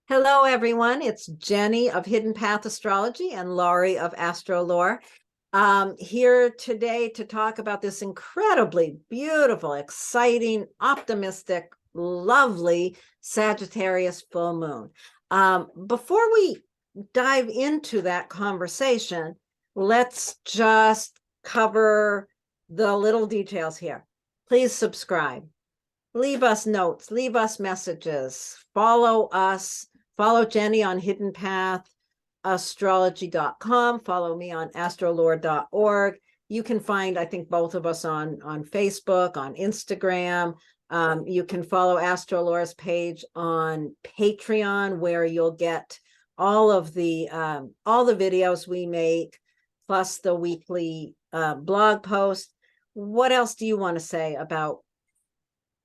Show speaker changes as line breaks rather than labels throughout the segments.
Hello, everyone. It's Jennie of Hidden Path Astrology and Laurie of AstroLore. Here today to talk about this incredibly beautiful, exciting, optimistic, lovely Sagittarius full moon. Before we dive into that conversation, let's just cover the little details here. Please subscribe. Leave us notes, leave us messages, follow us. Follow Jennie on Hidden Path Astrology.com. Follow me on astrolore.org. You can find, I think, both of us on Facebook, on Instagram. You can follow AstroLore's page on Patreon, where you'll get all the videos we make, plus the weekly blog post. What else do you want to say about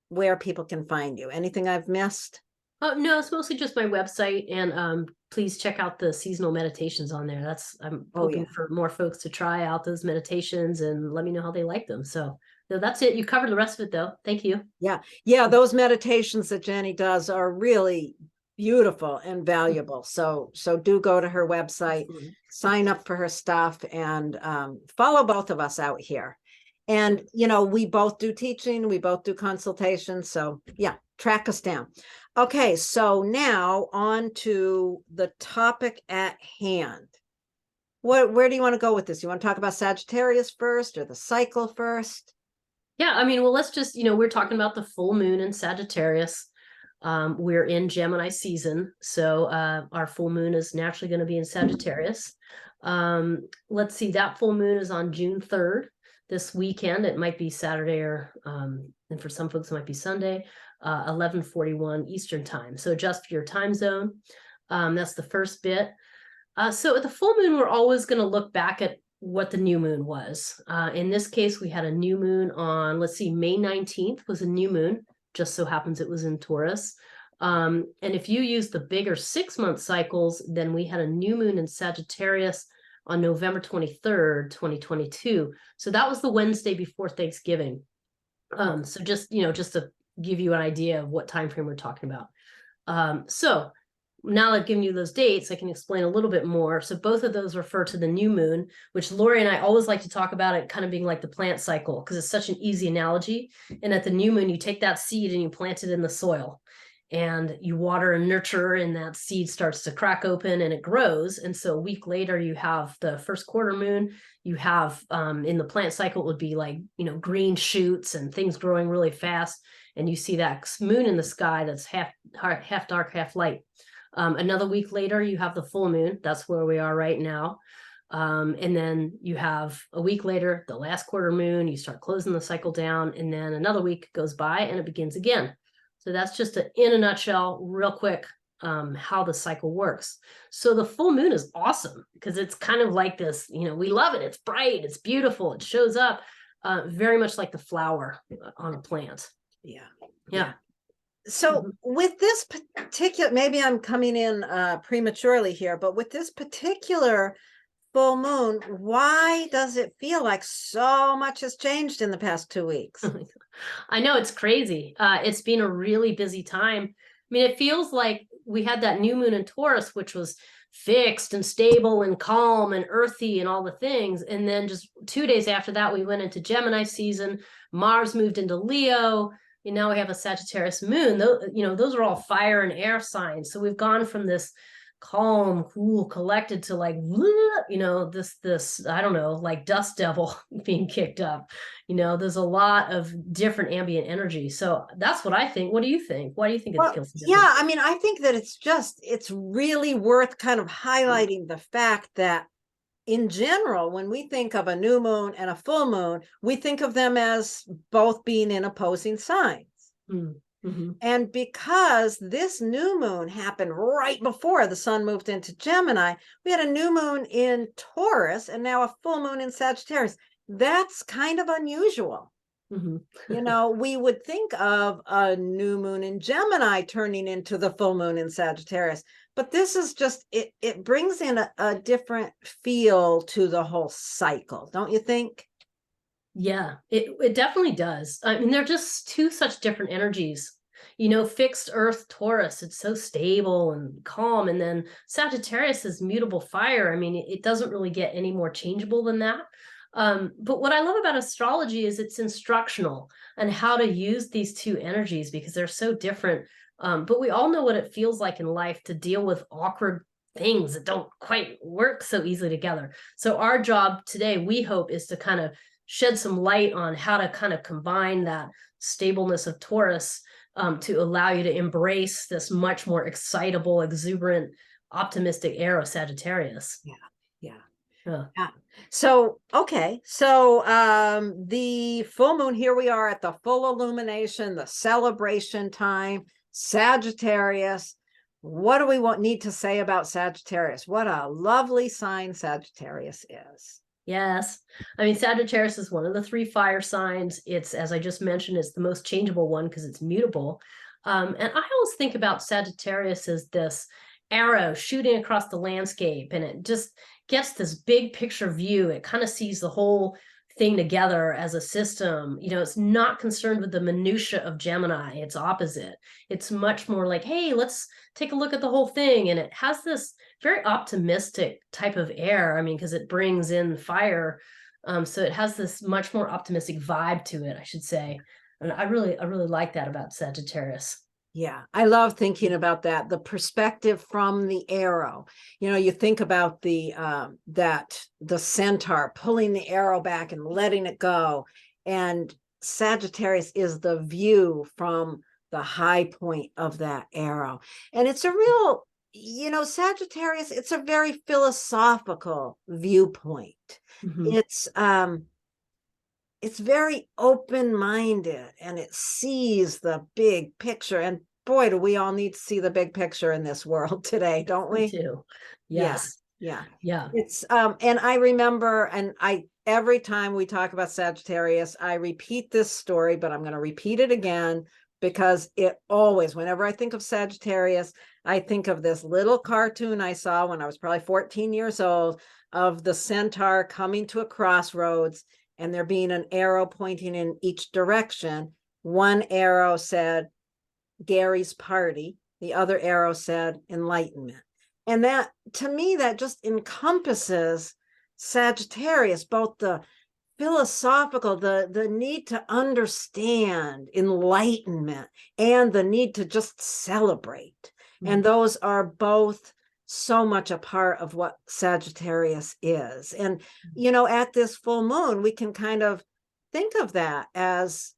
where people can find you? Anything I've missed?
Oh, no, it's mostly just my website, and please check out the seasonal meditations on there. I'm hoping for more folks to try out those meditations and let me know how they like them. So that's it. You covered the rest of it, though. Thank you.
Yeah, those meditations that Jennie does are really beautiful and valuable. So do go to her website, sign up for her stuff, and follow both of us out here. And, we both do teaching, we both do consultations. So yeah, track us down. Okay, so now on to the topic at hand. Where do you want to go with this? You want to talk about Sagittarius first or the cycle first?
Yeah, I mean, well, let's just, we're talking about the full moon in Sagittarius. We're in Gemini season, so our full moon is naturally going to be in Sagittarius. Let's see, that full moon is on June 3rd. This weekend, it might be Saturday or, and for some folks, it might be Sunday, 11:41 Eastern time. So adjust for your time zone. That's the first bit. So at the full moon, we're always going to look back at what the new moon was. In this case, we had a new moon on, let's see, May 19th was a new moon. Just so happens it was in Taurus. And if you use the bigger 6-month cycles, then we had a new moon in Sagittarius on November 23rd, 2022. So that was the Wednesday before Thanksgiving. So just to give you an idea of what time frame we're talking about. So now that I've given you those dates, I can explain a little bit more. So both of those refer to the new moon, which Laurie and I always like to talk about it kind of being like the plant cycle, because it's such an easy analogy. And at the new moon, you take that seed and you plant it in the soil. And you water and nurture, and that seed starts to crack open and it grows. And so a week later, you have the first quarter moon. You have in the plant cycle, it would be like, green shoots and things growing really fast. And you see that moon in the sky that's half dark, half light. Another week later, you have the full moon. That's where we are right now. And then you have a week later, the last quarter moon. You start closing the cycle down. And then another week goes by and it begins again. So that's just in a nutshell, real quick, how the cycle works. So the full moon is awesome because it's kind of like this, we love it. It's bright, it's beautiful, it shows up very much like the flower on a plant. Yeah.
So with this particular, maybe I'm coming in prematurely here, but with this particular full moon, why does it feel like so much has changed in the past 2 weeks?
I know, it's crazy. It's been a really busy time. I mean, it feels like we had that new moon in Taurus, which was fixed and stable and calm and earthy and all the things. And then just 2 days after that, we went into Gemini season. Mars moved into Leo. And now we have a Sagittarius moon. Those are all fire and air signs. So we've gone from this calm, cool, collected to like, this, I don't know, like dust devil being kicked up. There's a lot of different ambient energy. So that's what I think. What do you think? Why do you think it feels different?
Yeah, I mean, I think that it's really worth kind of highlighting the fact that in general, when we think of a new moon and a full moon, we think of them as both being in opposing signs.
Mm-hmm.
And because this new moon happened right before the sun moved into Gemini, we had a new moon in Taurus and now a full moon in Sagittarius. That's kind of unusual. We would think of a new moon in Gemini turning into the full moon in Sagittarius, but this is just, it brings in a different feel to the whole cycle, don't you think?
Yeah, it definitely does. I mean, they're just two such different energies. Fixed earth Taurus, it's so stable and calm. And then Sagittarius is mutable fire. I mean, it doesn't really get any more changeable than that. But what I love about astrology is it's instructional on how to use these two energies because they're so different. But we all know what it feels like in life to deal with awkward things that don't quite work so easily together. So our job today, we hope, is to kind of shed some light on how to kind of combine that stableness of Taurus to allow you to embrace this much more excitable, exuberant, optimistic air of Sagittarius.
Yeah.
Yeah.
So, okay. So, the full moon, here we are at the full illumination, the celebration time, Sagittarius. What do we need to say about Sagittarius? What a lovely sign Sagittarius is.
Yes. I mean, Sagittarius is one of the 3 fire signs. It's, as I just mentioned, it's the most changeable one because it's mutable. And I always think about Sagittarius as this arrow shooting across the landscape, and it just gets this big picture view. It kind of sees the whole thing together as a system. It's not concerned with the minutia of Gemini. It's opposite. It's much more like, hey, let's take a look at the whole thing. And it has this very optimistic type of air. I mean, because it brings in fire. So it has this much more optimistic vibe to it, I should say. And I really like that about Sagittarius.
Yeah, I love thinking about that. The perspective from the arrow. You think about the centaur pulling the arrow back and letting it go. And Sagittarius is the view from the high point of that arrow. And it's a real, Sagittarius, it's a very philosophical viewpoint.
Mm-hmm.
It's very open-minded and it sees the big picture. And boy, do we all need to see the big picture in this world today, don't we?
Me too. Yes.
Yeah.
It's
and I remember, and every time we talk about Sagittarius, I repeat this story, but I'm going to repeat it again because it always, whenever I think of Sagittarius, I think of this little cartoon I saw when I was probably 14 years old of the centaur coming to a crossroads and there being an arrow pointing in each direction. One arrow said Gary's party. The other arrow said enlightenment. And that, to me, that just encompasses Sagittarius, both the philosophical, the need to understand enlightenment and the need to just celebrate. And those are both so much a part of what Sagittarius is. And, at this full moon, we can kind of think of that as,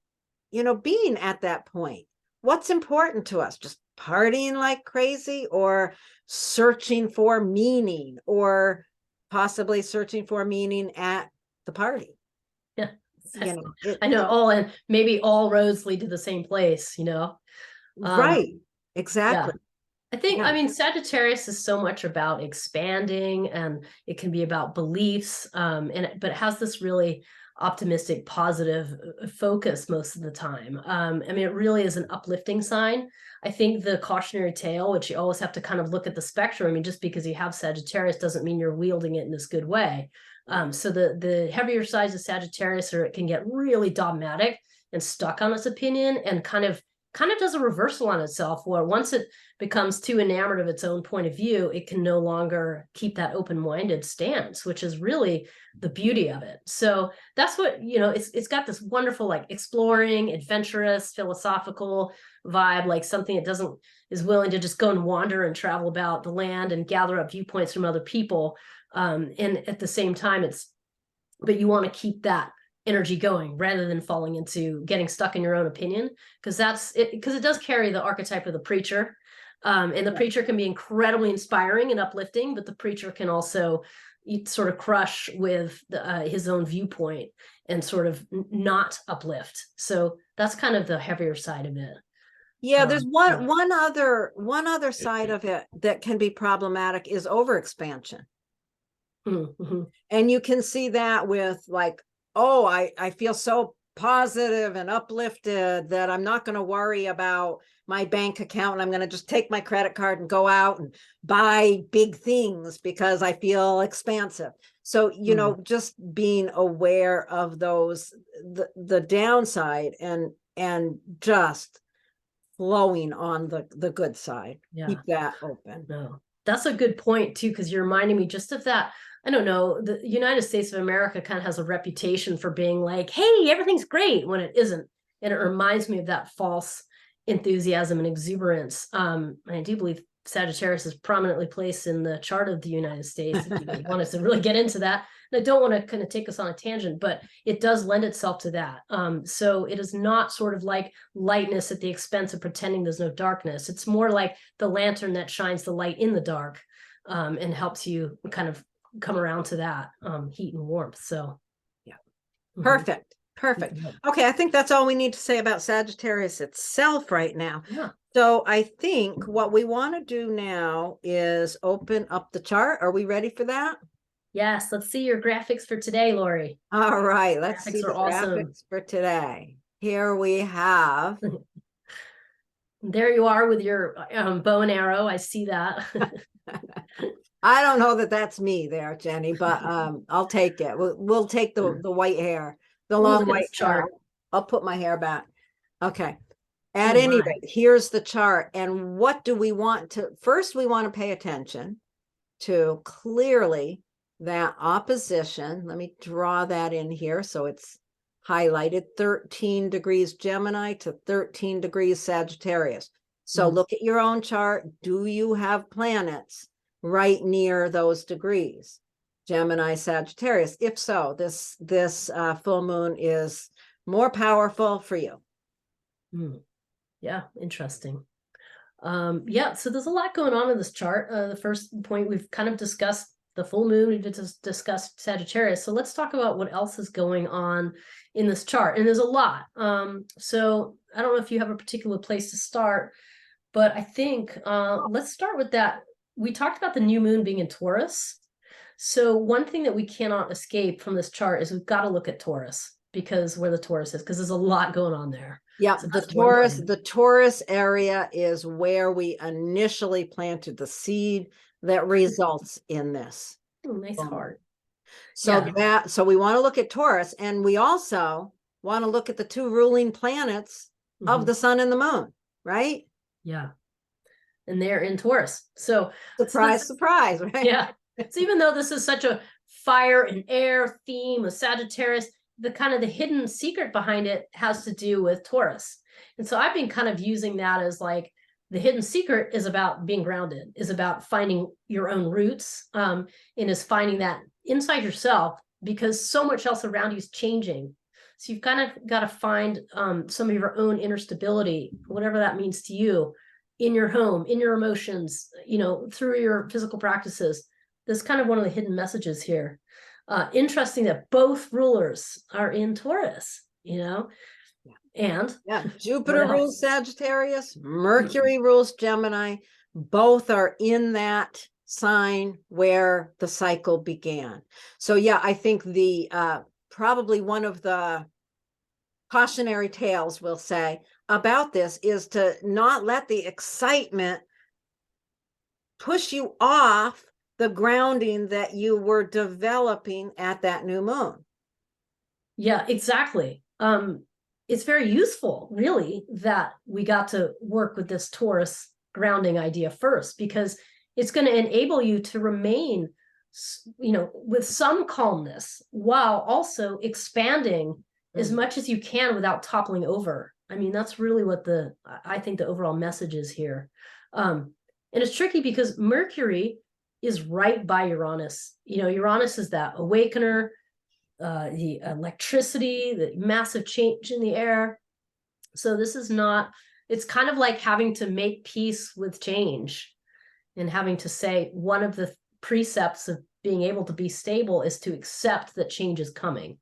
being at that point. What's important to us? Just partying like crazy or searching for meaning or possibly searching for meaning at the party?
Yeah. I know. And maybe all roads lead to the same place,
Right. Exactly.
Yeah. I mean, Sagittarius is so much about expanding and it can be about beliefs, but it has this really optimistic, positive focus most of the time. I mean, it really is an uplifting sign. I think the cautionary tale, which you always have to kind of look at the spectrum. I mean, just because you have Sagittarius doesn't mean you're wielding it in this good way. So the heavier sides of Sagittarius, or it can get really dogmatic and stuck on its opinion and kind of does a reversal on itself, where once it becomes too enamored of its own point of view, it can no longer keep that open-minded stance, which is really the beauty of it. So that's what, it's got this wonderful, like, exploring, adventurous, philosophical vibe, like something that is willing to just go and wander and travel about the land and gather up viewpoints from other people. And at the same time, but you want to keep that energy going rather than falling into getting stuck in your own opinion, because it does carry the archetype of the preacher, and the preacher can be incredibly inspiring and uplifting, but the preacher can also sort of crush with his own viewpoint and sort of not uplift. So that's kind of the heavier side of it.
There's one other side of it that can be problematic is overexpansion.
Mm-hmm.
And you can see that with, like, oh, I feel so positive and uplifted that I'm not going to worry about my bank account and I'm going to just take my credit card and go out and buy big things because I feel expansive. So, just being aware of those, the downside and just flowing on the good side.
Yeah.
Keep that open.
No, that's a good point too, because you're reminding me just of that. I don't know, the United States of America kind of has a reputation for being like, hey, everything's great, when it isn't. And it reminds me of that false enthusiasm and exuberance. And I do believe Sagittarius is prominently placed in the chart of the United States, if you want us to really get into that. And I don't want to kind of take us on a tangent, but it does lend itself to that. So it is not sort of like lightness at the expense of pretending there's no darkness. It's more like the lantern that shines the light in the dark, and helps you kind of come around to that heat and warmth. So
yeah. Perfect. Perfect. Okay, I think that's all we need to say about Sagittarius itself right now.
Yeah.
So I think what we want to do now is open up the chart. Are we ready for that?
Yes, let's see your graphics for today, Laurie.
All right, let's see the
Awesome.
graphics for today. Here we have.
There you are with your bow and arrow. I see that.
I don't know that that's me there, Jenny, but I'll take it. We'll take the white hair, the long white chart. I'll put my hair back. Okay. At any rate, here's the chart. And what do we want to, first we want to pay attention to clearly that opposition. Let me draw that in here so it's highlighted. 13 degrees Gemini to 13 degrees Sagittarius. So look at your own chart. Do you have planets right near those degrees? Gemini, Sagittarius. If so, this full moon is more powerful for you.
Yeah, interesting. Yeah, so there's a lot going on in this chart. The first point, we've kind of discussed the full moon, we just discussed Sagittarius. So let's talk about what else is going on in this chart. And there's a lot. So I don't know if you have a particular place to start, but I think let's start with that. We talked about the new moon being in Taurus. So one thing that we cannot escape from this chart is we've got to look at Taurus, because where the Taurus is, because there's a lot going on there.
Yeah,
so
the Taurus area is where we initially planted the seed that results in this.
Nice heart.
So so we want to look at Taurus, and we also want to look at the two ruling planets of the sun and the moon, right?
Yeah. And they're in Taurus. So
surprise, surprise, right?
Yeah. So even though this is such a fire and air theme of Sagittarius, the kind of the hidden secret behind it has to do with Taurus. And so I've been kind of using that as like the hidden secret is about being grounded, is about finding your own roots, and is finding that inside yourself, because so much else around you is changing. So you've kind of got to find some of your own inner stability, whatever that means to you, in your home, in your emotions, you know, through your physical practices. That's kind of one of the hidden messages here. Interesting that both rulers are in Taurus, you know, and
Jupiter rules Sagittarius, Mercury rules Gemini. Both are in that sign where the cycle began. So yeah, I think the probably one of the cautionary tales, we'll say, about this is to not let the excitement push you off the grounding that you were developing at that new moon.
Yeah, exactly. It's very useful, really, that we got to work with this Taurus grounding idea first, because it's going to enable you to remain, you know, with some calmness while also expanding as much as you can without toppling over. I mean, that's really what I think the overall message is here. And it's tricky because Mercury is right by Uranus. You know, Uranus is that awakener, the electricity, the massive change in the air. So this is not, it's kind of like having to make peace with change and having to say one of the precepts of being able to be stable is to accept that change is coming.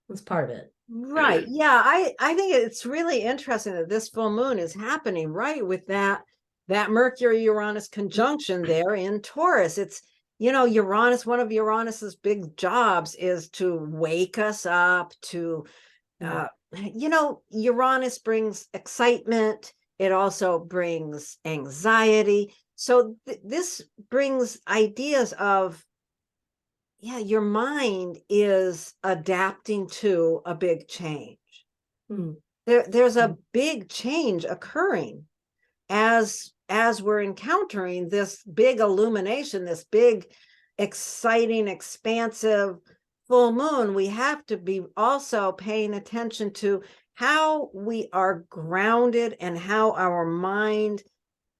That's part of it.
Right. Yeah, I think it's really interesting that this full moon is happening right with that Mercury Uranus conjunction there in Taurus. It's, you know, Uranus, one of Uranus's big jobs is to wake us up, to you know, Uranus brings excitement. It also brings anxiety. So this brings ideas of, yeah, your mind is adapting to a big change. there's a big change occurring as we're encountering this big illumination, this big, exciting, expansive full moon. We have to be also paying attention to how we are grounded and how our mind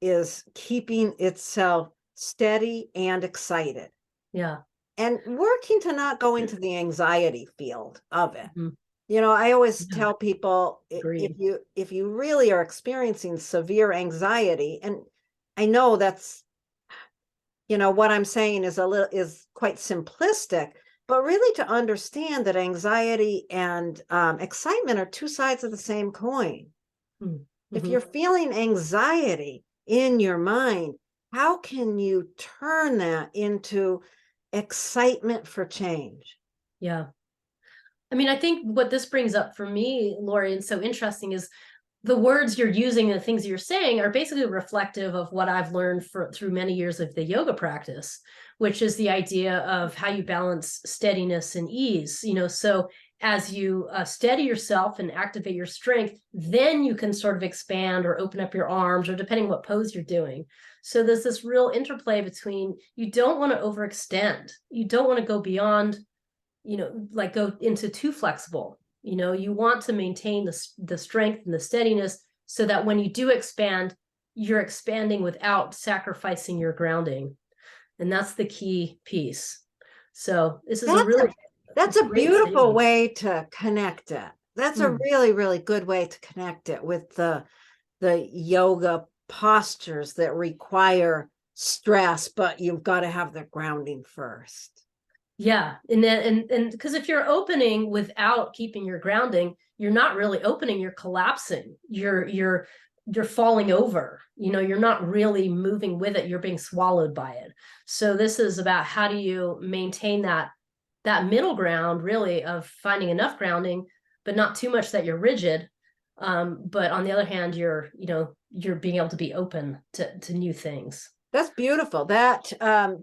is keeping itself steady and excited.
Yeah.
And working to not go into the anxiety field of it.
Mhm.
You know, I always
Yeah.
tell people,
Agreed.
if you really are experiencing severe anxiety, and I know that's, you know, what I'm saying is quite simplistic, but really to understand that anxiety and excitement are two sides of the same coin.
Mm-hmm.
If you're feeling anxiety in your mind, how can you turn that into excitement for change?
Yeah. I mean, I think what this brings up for me, Laurie, and so interesting is the words you're using and the things you're saying are basically reflective of what I've learned through many years of the yoga practice, which is the idea of how you balance steadiness and ease. You know, so as you steady yourself and activate your strength, then you can sort of expand or open up your arms, or depending what pose you're doing. So there's this real interplay between, you don't want to overextend. You don't want to go beyond, you know, like go into too flexible. You know, you want to maintain the strength and the steadiness so that when you do expand, you're expanding without sacrificing your grounding. And that's the key piece. So this is
That's a
great
beautiful
statement.
way to connect it. That's a really, really good way to connect it with the yoga postures that require stress, but you've got to have the grounding first.
Yeah. And then, and because if you're opening without keeping your grounding, you're not really opening, you're collapsing. You're falling over. You know, you're not really moving with it. You're being swallowed by it. So this is about, how do you maintain that middle ground, really, of finding enough grounding, but not too much that you're rigid. But on the other hand, you're being able to be open to new things.
That's beautiful. That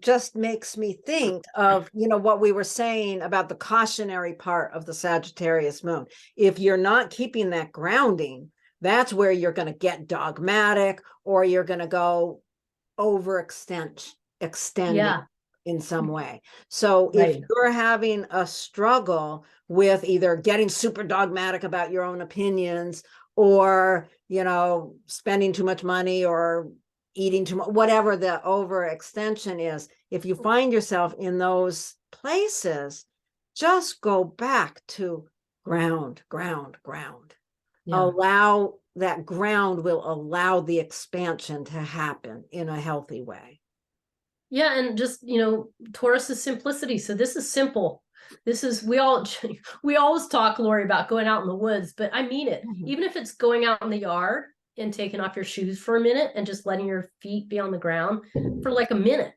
just makes me think of, you know, what we were saying about the cautionary part of the Sagittarius moon. If you're not keeping that grounding, that's where you're going to get dogmatic, or you're going to go extending in some way. So if you're having a struggle with either getting super dogmatic about your own opinions, or, you know, spending too much money, or eating too much, whatever the overextension is, if you find yourself in those places, just go back to ground. Yeah. Allow that ground, will allow the expansion to happen in a healthy way.
Yeah, and just, you know, Taurus is simplicity. So this is simple. This is, we always talk, Laurie, about going out in the woods, but I mean it. Even if it's going out in the yard and taking off your shoes for a minute and just letting your feet be on the ground for like a minute.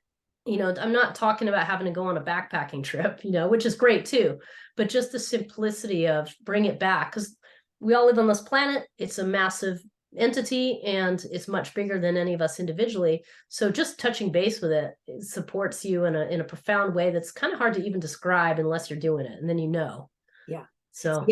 You know, I'm not talking about having to go on a backpacking trip, you know, which is great too, but just the simplicity of bring it back, because we all live on this planet. It's a massive entity and it's much bigger than any of us individually. So just touching base with it supports you in a profound way that's kind of hard to even describe unless you're doing it, and then you know.
Yeah.
So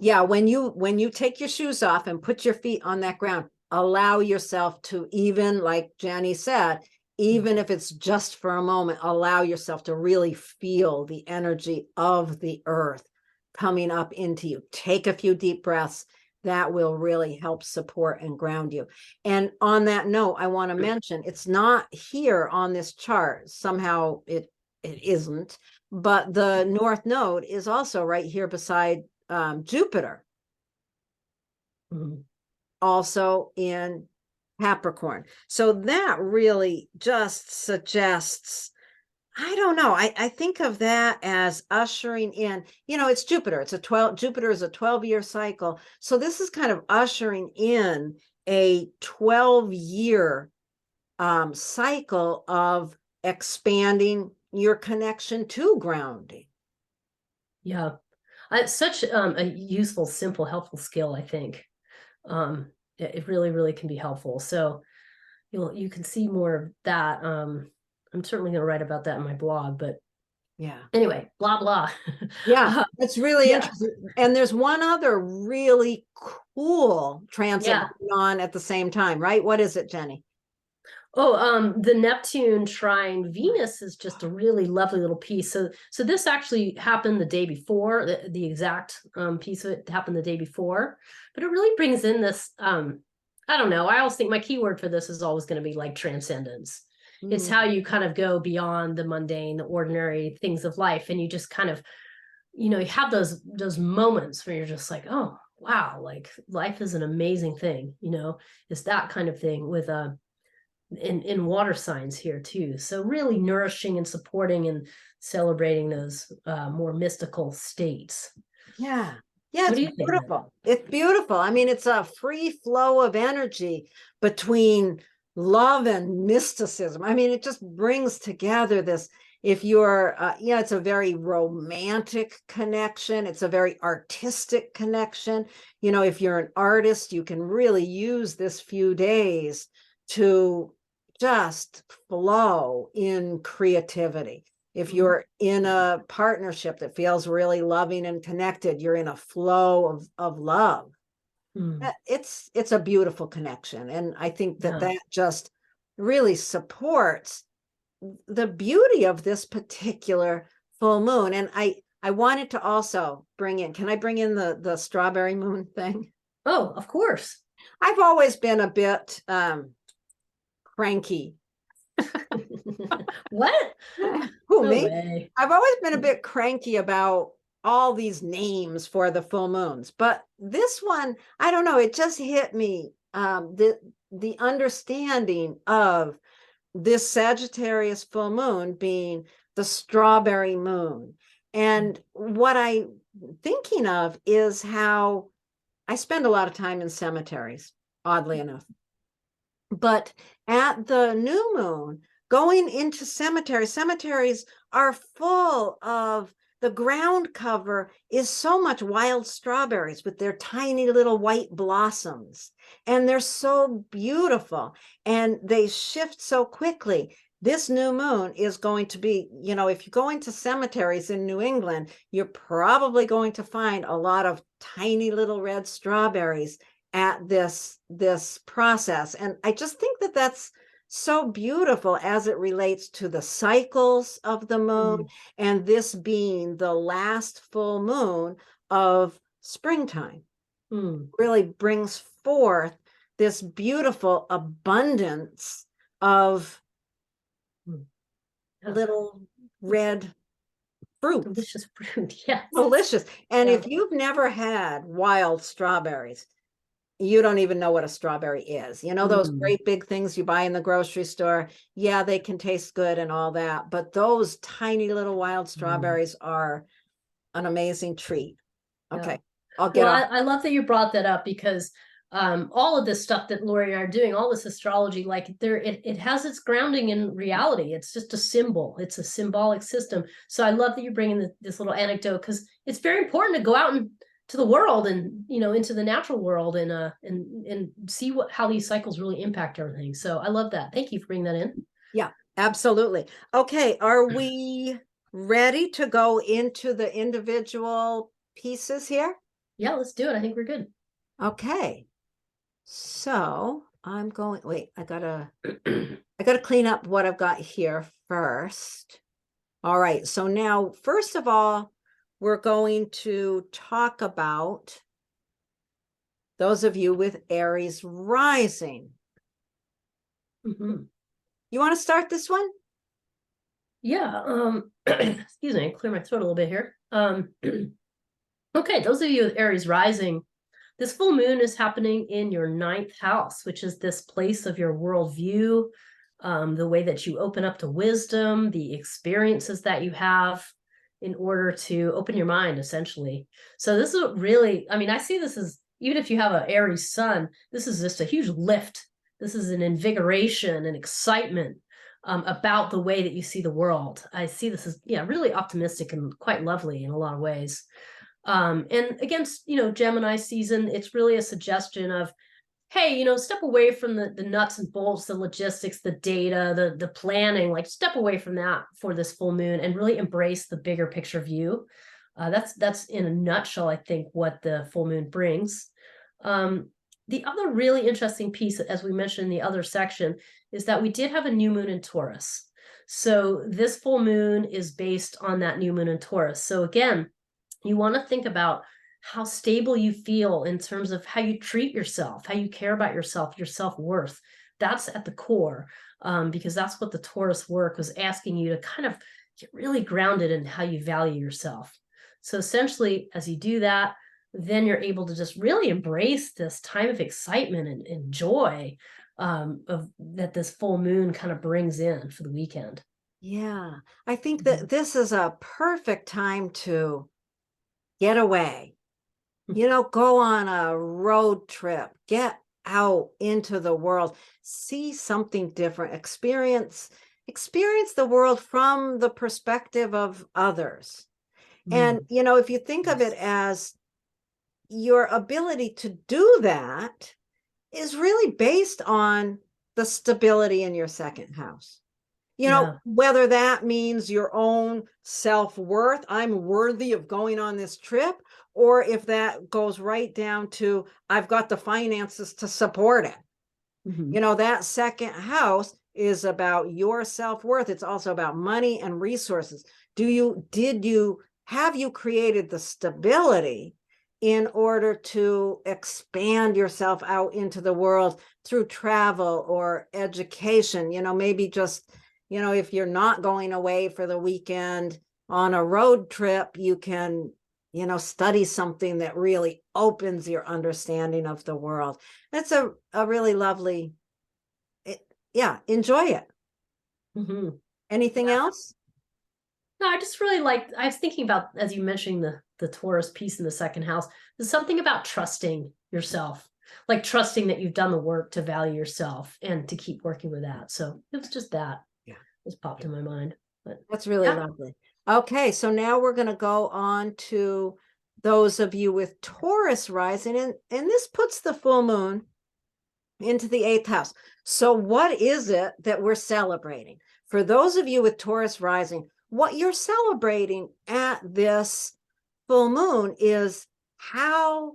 yeah, when you take your shoes off and put your feet on that ground, allow yourself to, even like Jennie said, even if it's just for a moment, allow yourself to really feel the energy of the earth coming up into you. Take a few deep breaths. That will really help support and ground you. And on that note, I want to mention, it's not here on this chart. Somehow it isn't, but the North Node is also right here beside Jupiter. Also in Capricorn. So that really just suggests, I don't know, I think of that as ushering in, you know, it's Jupiter. Jupiter is a 12-year cycle. So this is kind of ushering in a 12-year cycle of expanding your connection to grounding.
Yeah. It's such a useful, simple, helpful skill, I think. It really, really can be helpful. So you can see more of that. I'm certainly going to write about that in my blog, but
yeah.
Anyway, blah, blah.
Yeah, it's really interesting. And there's one other really cool transit
Yeah.
going on at the same time, right? What is it, Jenny?
Oh, the Neptune trine Venus is just a really lovely little piece. So this actually happened the day before. The exact piece of it happened the day before, but it really brings in this. I don't know. I always think my keyword for this is always going to be like transcendence. It's how you kind of go beyond the mundane, the ordinary things of life, and you just kind of, you have those moments where you're just like, oh wow, like life is an amazing thing. It's that kind of thing with in water signs here too. So really nourishing and supporting and celebrating those more mystical states.
Yeah. Yeah,
What
it's
do you think?
beautiful. It's beautiful. I mean, it's a free flow of energy between love and mysticism. I mean, it just brings together this. If you're, it's a very romantic connection. It's a very artistic connection. If you're an artist, you can really use this few days to just flow in creativity. If you're in a partnership that feels really loving and connected, you're in a flow of love. It's a beautiful connection. And I think that just really supports the beauty of this particular full moon. And I wanted to also bring in, can I bring in the strawberry moon thing?
Oh, of course.
I've always been a bit cranky.
What?
Who,
No
me?
way.
I've always been a bit cranky about all these names for the full moons, but this one, I don't know, it just hit me. The understanding of this Sagittarius full moon being the strawberry moon. And what I'm thinking of is how I spend a lot of time in cemeteries, oddly enough. But at the new moon, going into cemeteries are full of, the ground cover is so much wild strawberries with their tiny little white blossoms. And they're so beautiful and they shift so quickly. This new moon is going to be, if you go into cemeteries in New England, you're probably going to find a lot of tiny little red strawberries at this process. And I just think that that's so beautiful as it relates to the cycles of the moon, and this being the last full moon of springtime. Really brings forth this beautiful abundance of little red fruit.
Delicious fruit, yes.
Delicious. And if you've never had wild strawberries, you don't even know what a strawberry is. Those great big things you buy in the grocery store. Yeah, they can taste good and all that, but those tiny little wild strawberries are an amazing treat. Okay. I'll get off.
I love that you brought that up because all of this stuff that Laurie and I are doing, all this astrology, like it has its grounding in reality. It's just a symbol. It's a symbolic system. So I love that you bring in this little anecdote because it's very important to go out and to the world and into the natural world and see how these cycles really impact everything. So I love that. Thank you for bringing that in.
Yeah, absolutely. Okay, are we ready to go into the individual pieces here?
Yeah, let's do it. I think we're good.
Okay. So I'm going, wait, I gotta clean up what I've got here first. All right, so now, first of all, we're going to talk about those of you with Aries rising. You want to start this one?
Yeah. Excuse me, clear my throat a little bit here. Okay, those of you with Aries rising, this full moon is happening in your 9th house, which is this place of your worldview, the way that you open up to wisdom, the experiences that you have in order to open your mind, essentially. So this is really, I see this as, even if you have an Aries sun, this is just a huge lift. This is an invigoration and excitement about the way that you see the world. I see this as, really optimistic and quite lovely in a lot of ways. And against, Gemini season, it's really a suggestion of, hey, step away from the nuts and bolts, the logistics, the data, the planning, like step away from that for this full moon and really embrace the bigger picture view. That's in a nutshell, I think, what the full moon brings. The other really interesting piece, as we mentioned in the other section, is that we did have a new moon in Taurus. So this full moon is based on that new moon in Taurus. So again, you want to think about how stable you feel in terms of how you treat yourself, how you care about yourself, your self-worth. That's at the core, because that's what the Taurus work was asking you to kind of get really grounded in how you value yourself. So essentially, as you do that, then you're able to just really embrace this time of excitement and joy of that this full moon kind of brings in for the weekend.
Yeah, I think that this is a perfect time to get away. You know, go on a road trip, get out into the world, see something different, experience the world from the perspective of others. And, you know, if you think of it as your ability to do that is really based on the stability in your second house. You know, whether that means your own self-worth, I'm worthy of going on this trip, or if that goes right down to, I've got the finances to support it. You know, that second house is about your self-worth. It's also about money and resources. Have you created the stability in order to expand yourself out into the world through travel or education? You know, maybe just, you know, if you're not going away for the weekend on a road trip, you can, you know, study something that really opens your understanding of the world. That's a really lovely, enjoy it. Anything else?
No, I just really I was thinking about, as you mentioned, the Taurus piece in the second house, there's something about trusting yourself, like trusting that you've done the work to value yourself and to keep working with that. So it was just that. Just popped in my mind. But
that's really lovely. Okay, so now we're going to go on to those of you with Taurus rising, and this puts the full moon into the 8th house. So what is it that we're celebrating? For those of you with Taurus rising, what you're celebrating at this full moon is how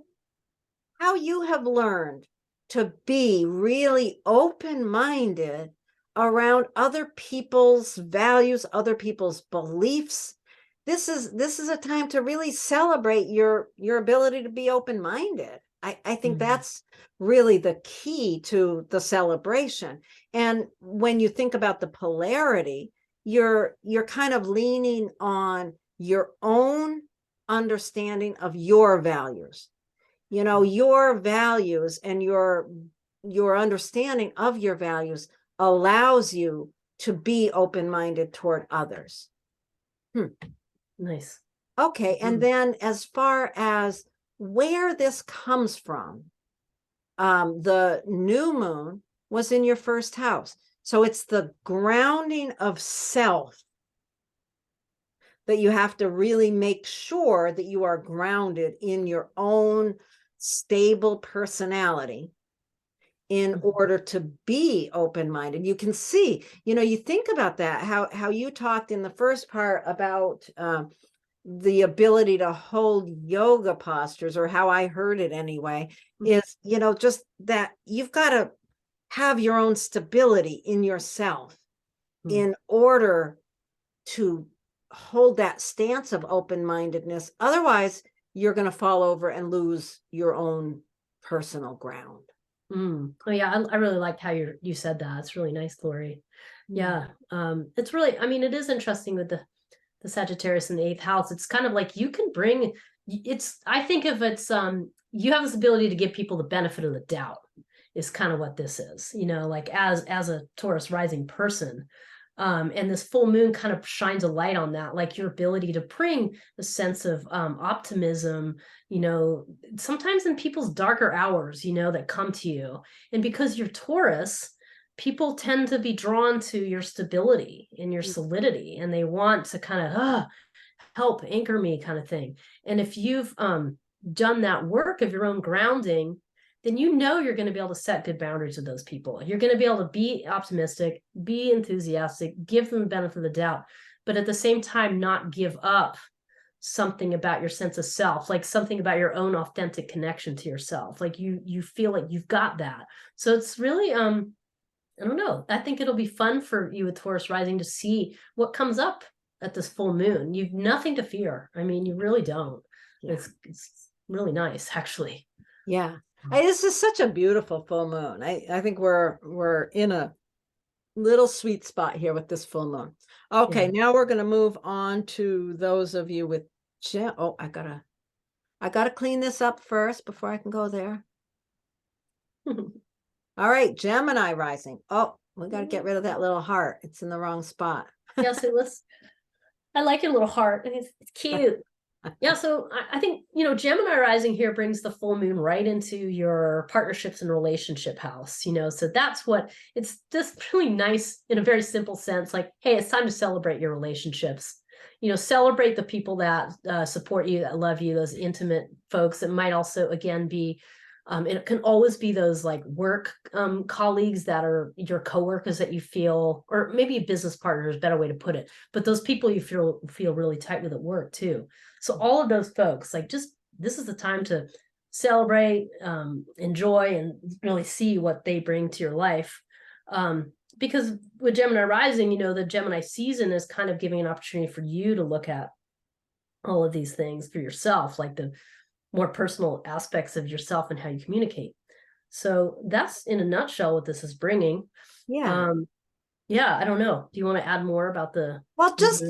you have learned to be really open-minded around other people's values, other people's beliefs. This is a time to really celebrate your ability to be open-minded. I think that's really the key to the celebration. And when you think about the polarity, you're kind of leaning on your own understanding of your values. You know, your values and your understanding of your values allows you to be open-minded toward others.
Nice.
Okay, and then as far as where this comes from, the new moon was in your first house. So it's the grounding of self that you have to really make sure that you are grounded in your own stable personality in order to be open-minded. You can see, you know, you think about that, how you talked in the first part about the ability to hold yoga postures, or how I heard it anyway, is, you know, just that you've got to have your own stability in yourself in order to hold that stance of open-mindedness. Otherwise, you're going to fall over and lose your own personal ground.
Oh yeah, I really liked how you said that. It's really nice, Laurie. Yeah, it's really, I mean, it is interesting with the Sagittarius in the 8th house. It's kind of like you can bring, I think of it's you have this ability to give people the benefit of the doubt is kind of what this is, you know, like as a Taurus rising person. And this full moon kind of shines a light on that, like your ability to bring a sense of optimism, you know, sometimes in people's darker hours, you know, that come to you. And because you're Taurus, people tend to be drawn to your stability and your solidity, and they want to kind of help anchor me kind of thing. And if you've done that work of your own grounding, then you know you're going to be able to set good boundaries with those people. You're going to be able to be optimistic, be enthusiastic, give them the benefit of the doubt, but at the same time, not give up something about your sense of self, like something about your own authentic connection to yourself. Like you feel like you've got that. So it's really, I don't know. I think it'll be fun for you with Taurus rising to see what comes up at this full moon. You've nothing to fear. I mean, you really don't.
Yeah.
It's really nice, actually.
Yeah. This is such a beautiful full moon. I think we're in a little sweet spot here with this full moon. Okay,
Yeah.
now we're going to move on to those of you with oh, I gotta clean this up first before I can go there. All right, Gemini rising. Oh, we got to get rid of that little heart. It's in the wrong spot.
Yeah, so I like your little heart. It's cute. Yeah, so I think, Gemini rising here brings the full moon right into your partnerships and relationship house, so that's what it's just really nice in a very simple sense. Like, hey, it's time to celebrate your relationships, celebrate the people that support you, that love you, those intimate folks. It might also, again, be it can always be those like work colleagues that are your coworkers that you feel, or maybe a business partner is a better way to put it, but those people you feel really tight with at work too. So all of those folks, like, just this is the time to celebrate, enjoy, and really see what they bring to your life. Because with Gemini rising, the Gemini season is kind of giving an opportunity for you to look at all of these things for yourself, like the more personal aspects of yourself and how you communicate. So that's in a nutshell what this is bringing.
Yeah.
Yeah, I don't know. Do you want to add more about the?
Well, just,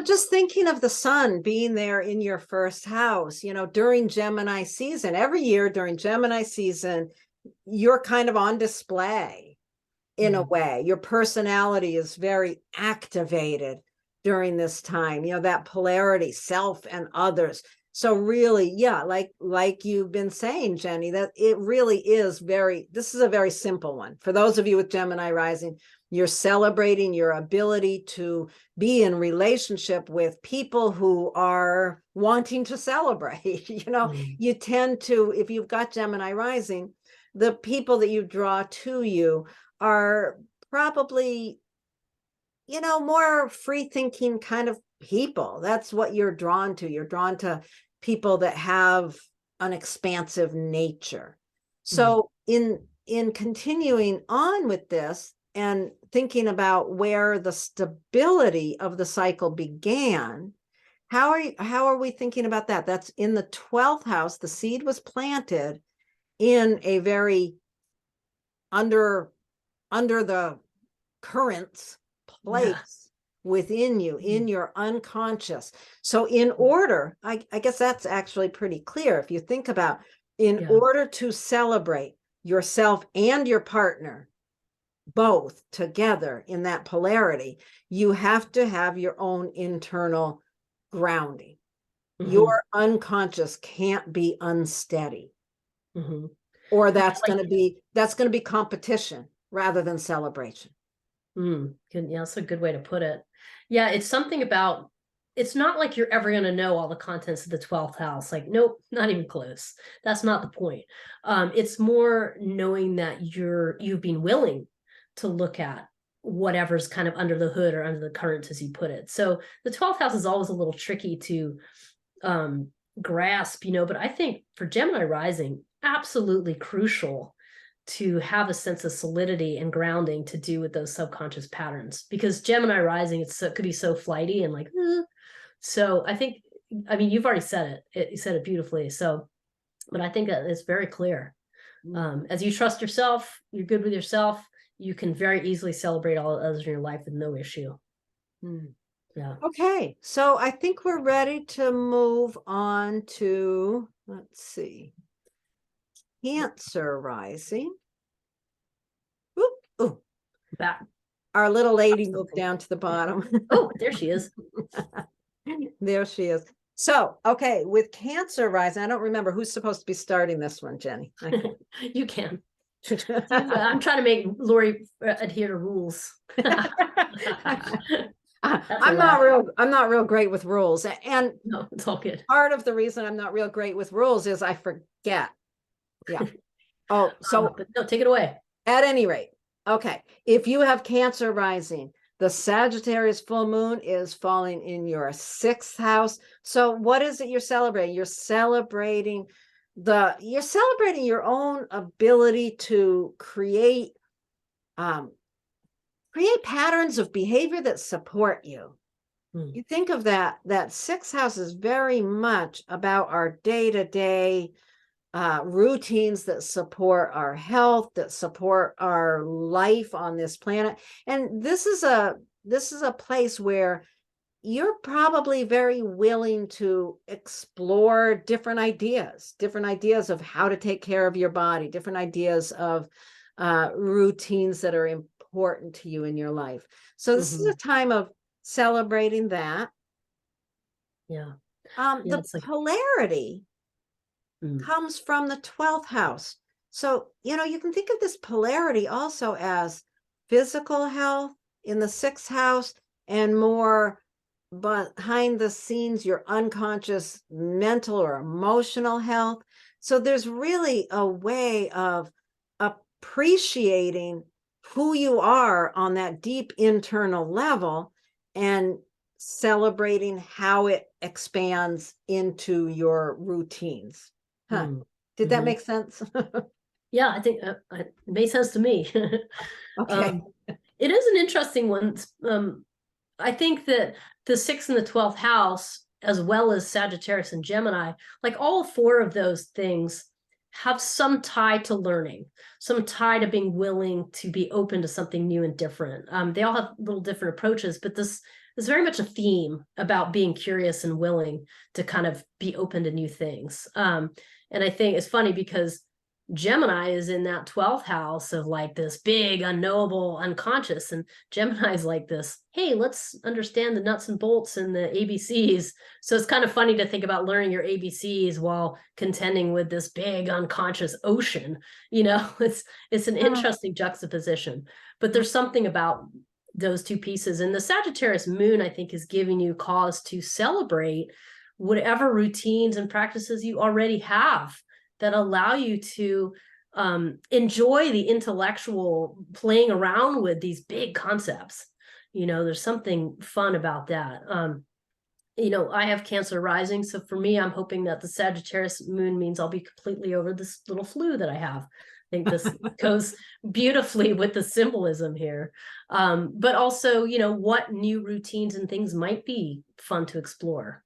just thinking of the sun being there in your first house, during Gemini season, every year during Gemini season, you're kind of on display in a way. Your personality is very activated during this time, that polarity, self and others. So really, yeah, like you've been saying, Jenny, that it really is this is a very simple one. For those of you with Gemini rising, you're celebrating your ability to be in relationship with people who are wanting to celebrate. You tend to, if you've got Gemini rising, the people that you draw to you are probably, more free thinking kind of people. That's what you're drawn to. You're drawn to people that have an expansive nature. So in continuing on with this and thinking about where the stability of the cycle began, how are we thinking about that? That's in the 12th house. The seed was planted in a very under the currents place within you, in your unconscious. So in order, I guess that's actually pretty clear. If you think about, in order to celebrate yourself and your partner both together in that polarity, you have to have your own internal grounding. Your unconscious can't be unsteady. Or that's going to be competition rather than celebration.
Good. Yeah, that's a good way to put it. Yeah, it's something about, it's not like you're ever going to know all the contents of the 12th house. Like, nope, not even close. That's not the point. It's more knowing that you've been willing to look at whatever's kind of under the hood or under the current, as you put it. So the 12th house is always a little tricky to grasp, but I think for Gemini rising, absolutely crucial to have a sense of solidity and grounding to do with those subconscious patterns, because Gemini rising, it could be so flighty and like, so I think, you've already said it, you said it beautifully. So, but I think that it's very clear. As you trust yourself, you're good with yourself, you can very easily celebrate all others in your life with no issue. Yeah.
Okay. So I think we're ready to move on to, let's see, Cancer rising. Ooh.
Back.
Our little lady moved down to the bottom.
Oh, there she is.
There she is. So, okay, with Cancer rising, I don't remember who's supposed to be starting this one, Jenny.
You can. I'm trying to make Laurie adhere to rules.
I'm not real great with rules. And
no, it's all good.
Part of the reason I'm not real great with rules is I forget. Yeah. Oh, so
but no, take it away.
At any rate, okay, if you have Cancer rising, The Sagittarius full moon is falling in your 6th house. So what is it you're celebrating? You're celebrating your own ability to create patterns of behavior that support you. You think of that 6th house is very much about our day-to-day routines that support our health, that support our life on this planet. And this is a place where you're probably very willing to explore different ideas of how to take care of your body, different ideas of routines that are important to you in your life. So this is a time of celebrating that.
Yeah.
The polarity comes from the 12th house. So, you can think of this polarity also as physical health in the 6th house and more behind the scenes, your unconscious mental or emotional health. So there's really a way of appreciating who you are on that deep internal level and celebrating how it expands into your routines. Did that make sense?
Yeah, I think it made sense to me.
Okay.
It is an interesting one. I think that the 6th and the 12th house, as well as Sagittarius and Gemini, like all 4 of those things have some tie to learning, some tie to being willing to be open to something new and different. They all have little different approaches, but this is very much a theme about being curious and willing to kind of be open to new things. And I think it's funny because Gemini is in that 12th house of like this big, unknowable, unconscious. And Gemini is like this, hey, let's understand the nuts and bolts and the ABCs. So it's kind of funny to think about learning your ABCs while contending with this big unconscious ocean. It's an interesting juxtaposition. But there's something about those two pieces. And the Sagittarius moon, I think, is giving you cause to celebrate whatever routines and practices you already have that allow you to enjoy the intellectual playing around with these big concepts. There's something fun about that. I have Cancer rising. So for me, I'm hoping that the Sagittarius moon means I'll be completely over this little flu that I have. I think this goes beautifully with the symbolism here. But also, what new routines and things might be fun to explore.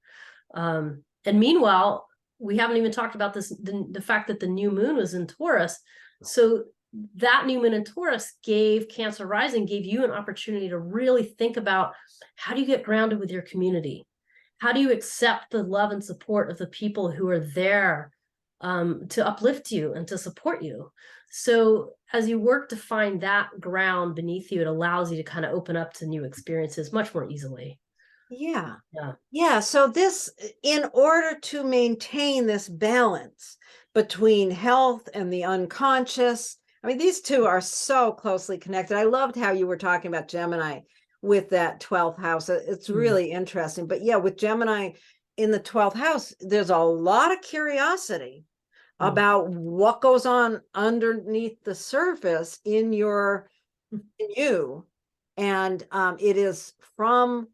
And meanwhile, we haven't even talked about this, the fact that the new moon was in Taurus. So that new moon in Taurus gave Cancer rising, gave you an opportunity to really think about, how do you get grounded with your community? How do you accept the love and support of the people who are there to uplift you and to support you? So as you work to find that ground beneath you, it allows you to kind of open up to new experiences much more easily.
Yeah. So this, in order to maintain this balance between health and the unconscious, I mean, these two are so closely connected. I loved how you were talking about Gemini with that 12th house. It's really interesting. But yeah, with Gemini in the 12th house, there's a lot of curiosity about what goes on underneath the surface in you. And it is from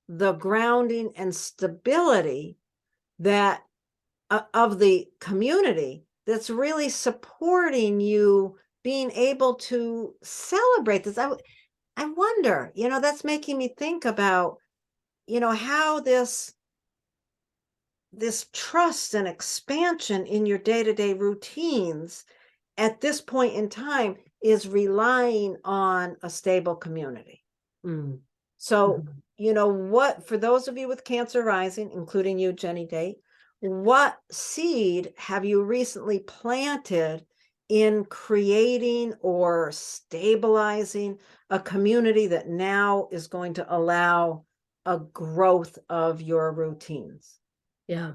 the grounding and stability that of the community that's really supporting you being able to celebrate this. I wonder, that's making me think about, how this trust and expansion in your day-to-day routines at this point in time is relying on a stable community. So, what, for those of you with Cancer rising, including you, Jenny Date, what seed have you recently planted in creating or stabilizing a community that now is going to allow a growth of your routines?
Yeah.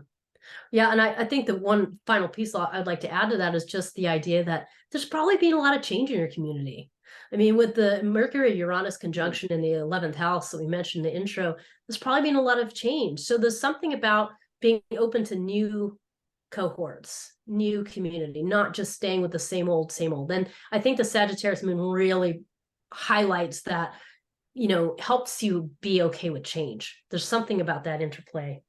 And I think the one final piece I'd like to add to that is just the idea that there's probably been a lot of change in your community. I mean, with the Mercury-Uranus conjunction in the 11th house that we mentioned in the intro, there's probably been a lot of change. So there's something about being open to new cohorts, new community, not just staying with the same old. And I think the Sagittarius moon really highlights that, you know, helps you be okay with change. There's something about that interplay.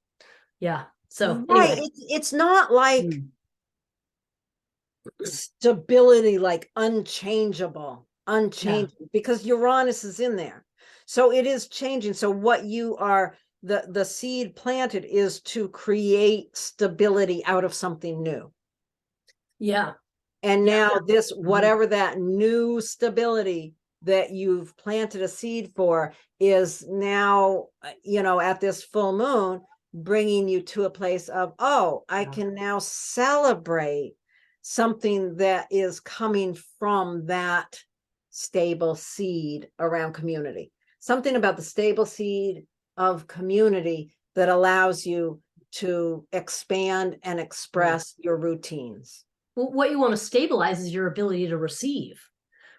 Yeah. So
right,
anyway.
it's not like stability, like unchangeable, because Uranus is in there. So it is changing. So what you are, the seed planted is to create stability out of something new.
Yeah.
And
Yeah.
now this, whatever that new stability that you've planted a seed for is now, you know, at this full moon, bringing you to a place of, oh, I can now celebrate something that is coming from that stable seed around community. Something about the stable seed of community that allows you to expand and express your routines.
Well, what you want to stabilize is your ability to receive,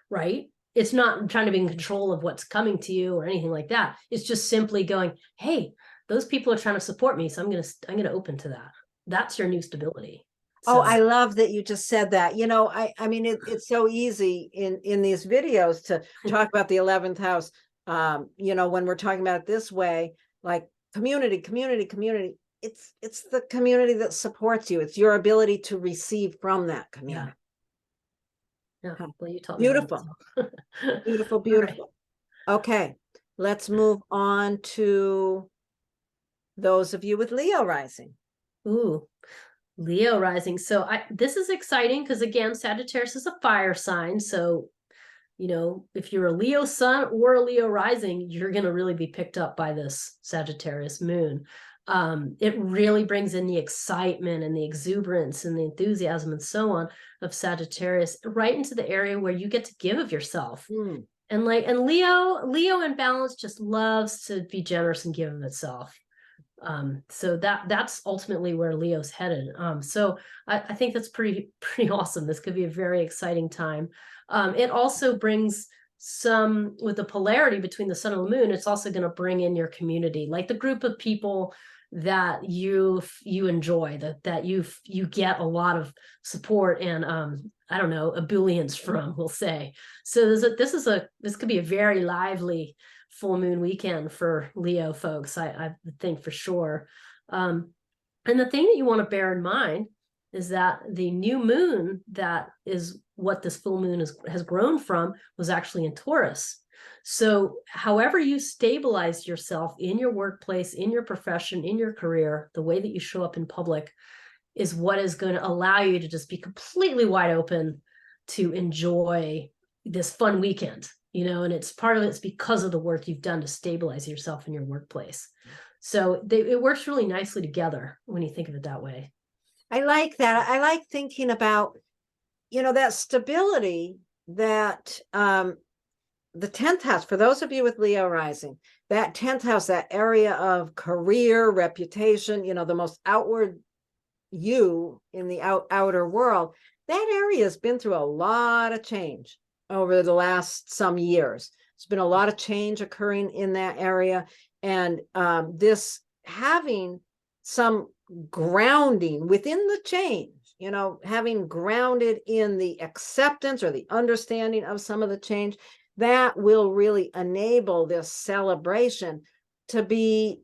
right? It's not trying to be in control of what's coming to you or anything like that. It's just simply going, hey, those people are trying to support me, so I'm gonna open to that. That's your new stability.
Oh, I love that you just said that. You know, I mean, it's so easy in these videos to talk about the 11th house. You know, when we're talking about it this way, like community, it's the community that supports you. It's your ability to receive from that community.
Yeah. Well, you taught me
Beautiful.
that, so.
Beautiful,
All
beautiful.
right.
Okay, let's move on to those of you with Leo rising.
Ooh, Leo rising. So this is exciting because, again, Sagittarius is a fire sign. So, you know, if you're a Leo sun or a Leo rising, you're going to really be picked up by this Sagittarius moon. It really brings in the excitement and the exuberance and the enthusiasm and so on of Sagittarius right into the area where you get to give of yourself. And Leo in balance just loves to be generous and give of itself. So that's ultimately where Leo's headed. So I think that's pretty awesome. This could be a very exciting time. It also brings some, with the polarity between the sun and the moon, it's also going to bring in your community, like the group of people that you enjoy, that you get a lot of support and I don't know, ebullience from, we'll say. So this could be a very lively full moon weekend for Leo folks, I think, for sure. And the thing that you want to bear in mind is that the new moon, that is what this full moon has grown from, was actually in Taurus. So however you stabilize yourself in your workplace, in your profession, in your career, the way that you show up in public is what is going to allow you to just be completely wide open to enjoy this fun weekend, you know, and it's part of it's because of the work you've done to stabilize yourself in your workplace. So it works really nicely together when you think of it that way.
I like that. I like thinking about, you know, that stability that the 10th house, for those of you with Leo rising, that 10th house, that area of career, reputation, you know, the most outward you in the outer world, that area has been through a lot of change over the last some years. There's been a lot of change occurring in that area. And this having some grounding within the change, you know, having grounded in the acceptance or the understanding of some of the change, that will really enable this celebration to be,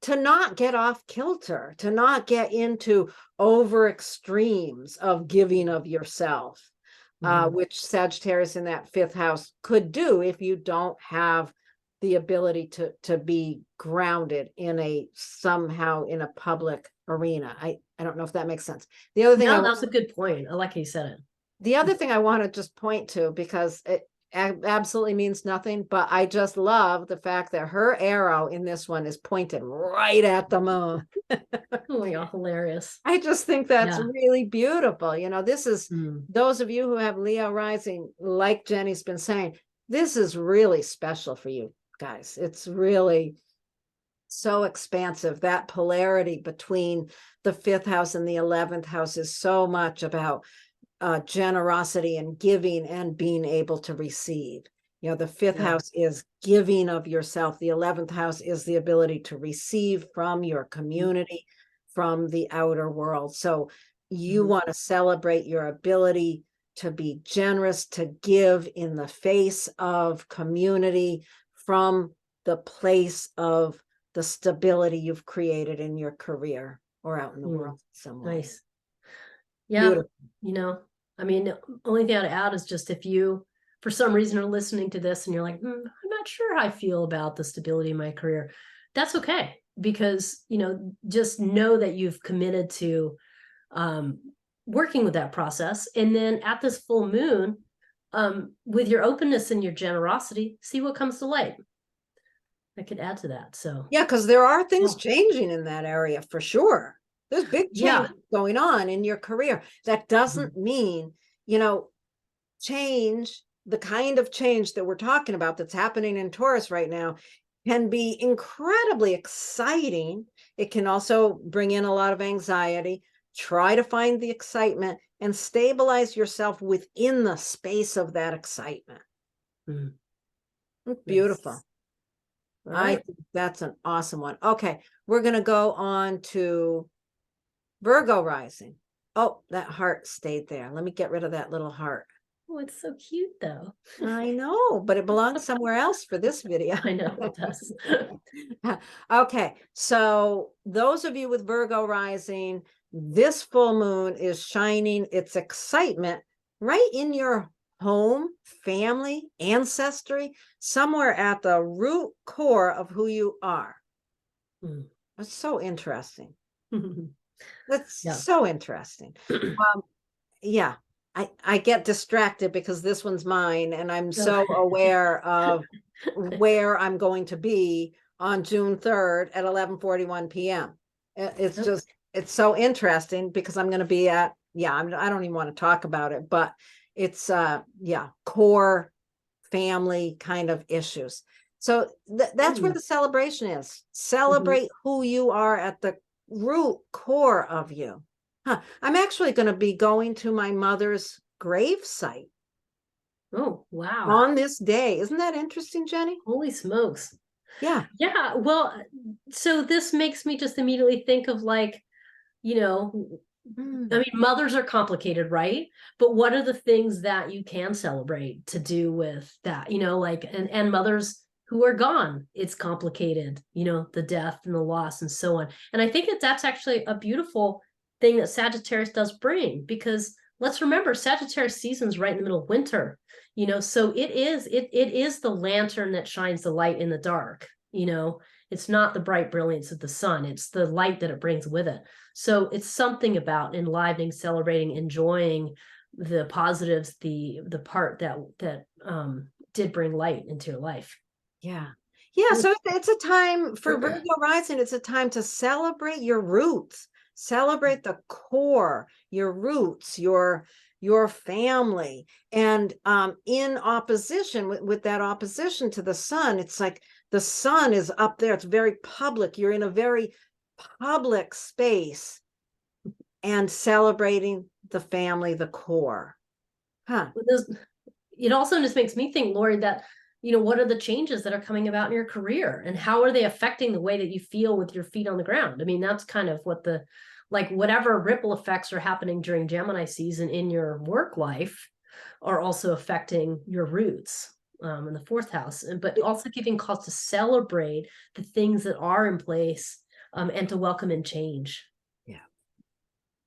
to not get off kilter, to not get into over extremes of giving of yourself, which Sagittarius in that 5th house could do if you don't have the ability to be grounded in a somehow in a public arena. I don't know if that makes sense. The other thing,
no, that's a good point. I like how you said it.
The other thing I want to just point to, because it absolutely means nothing, but I just love the fact that her arrow in this one is pointed right at the moon.
Oh my God, hilarious.
I just think that's really beautiful. You know, this is those of you who have Leo rising, like Jenny's been saying, this is really special for you guys. It's really so expansive. That polarity between the 5th house and the 11th house is so much about generosity and giving and being able to receive. You know, the 5th house is giving of yourself. The 11th house is the ability to receive from your community, from the outer world. So you want to celebrate your ability to be generous, to give in the face of community from the place of the stability you've created in your career or out in the world somewhere.
Nice. Yeah.
Beautiful.
You know, I mean, the only thing I'd add is just if you, for some reason, are listening to this and you're like, I'm not sure how I feel about the stability of my career, that's okay. Because, you know, just know that you've committed to working with that process. And then at this full moon, with your openness and your generosity, see what comes to light. I could add to that. So
yeah, because there are things changing in that area for sure. There's big change going on in your career. That doesn't mean, you know, change, the kind of change that we're talking about that's happening in Taurus right now, can be incredibly exciting. It can also bring in a lot of anxiety. Try to find the excitement and stabilize yourself within the space of that excitement. Beautiful. I think that's an awesome one. Okay, we're going to go on to Virgo rising. Oh, that heart stayed there. Let me get rid of that little heart.
Oh, it's so cute though.
I know, but it belongs somewhere else for this video.
I know it does.
Okay, so those of you with Virgo rising, this full moon is shining its excitement right in your home, family, ancestry, somewhere at the root core of who you are. That's so interesting. That's so interesting. Yeah, I get distracted because this one's mine and I'm so aware of where I'm going to be on June 3rd at 11:41 p.m. It's just, it's so interesting because I'm going to be at, I don't even want to talk about it, but it's, core family kind of issues. So that's where the celebration is. Celebrate who you are at the root core of you. I'm actually going to be going to my mother's grave site.
Oh, wow.
On this day. Isn't that interesting, Jenny?
Holy smokes.
Yeah.
Yeah. Well, so this makes me just immediately think of like, you know, I mean, mothers are complicated, right? But what are the things that you can celebrate to do with that? You know, like, and mothers who are gone, it's complicated, you know, the death and the loss and so on. And I think that that's actually a beautiful thing that Sagittarius does bring, because let's remember Sagittarius season's right in the middle of winter, you know, so it is the lantern that shines the light in the dark, you know. It's not the bright brilliance of the sun, it's the light that it brings with it. So it's something about enlivening, celebrating, enjoying the positives, the part that did bring light into your life.
Yeah. So it's a time for Virgo rising. It's a time to celebrate your roots, celebrate the core, your roots, your family. And in opposition with that opposition to the sun, it's like the sun is up there. It's very public. You're in a very public space and celebrating the family, the core.
It also just makes me think, Laurie, that, you know, what are the changes that are coming about in your career and how are they affecting the way that you feel with your feet on the ground? I mean, that's kind of what whatever ripple effects are happening during Gemini season in your work life are also affecting your roots in the fourth house, but also giving cause to celebrate the things that are in place and to welcome in change.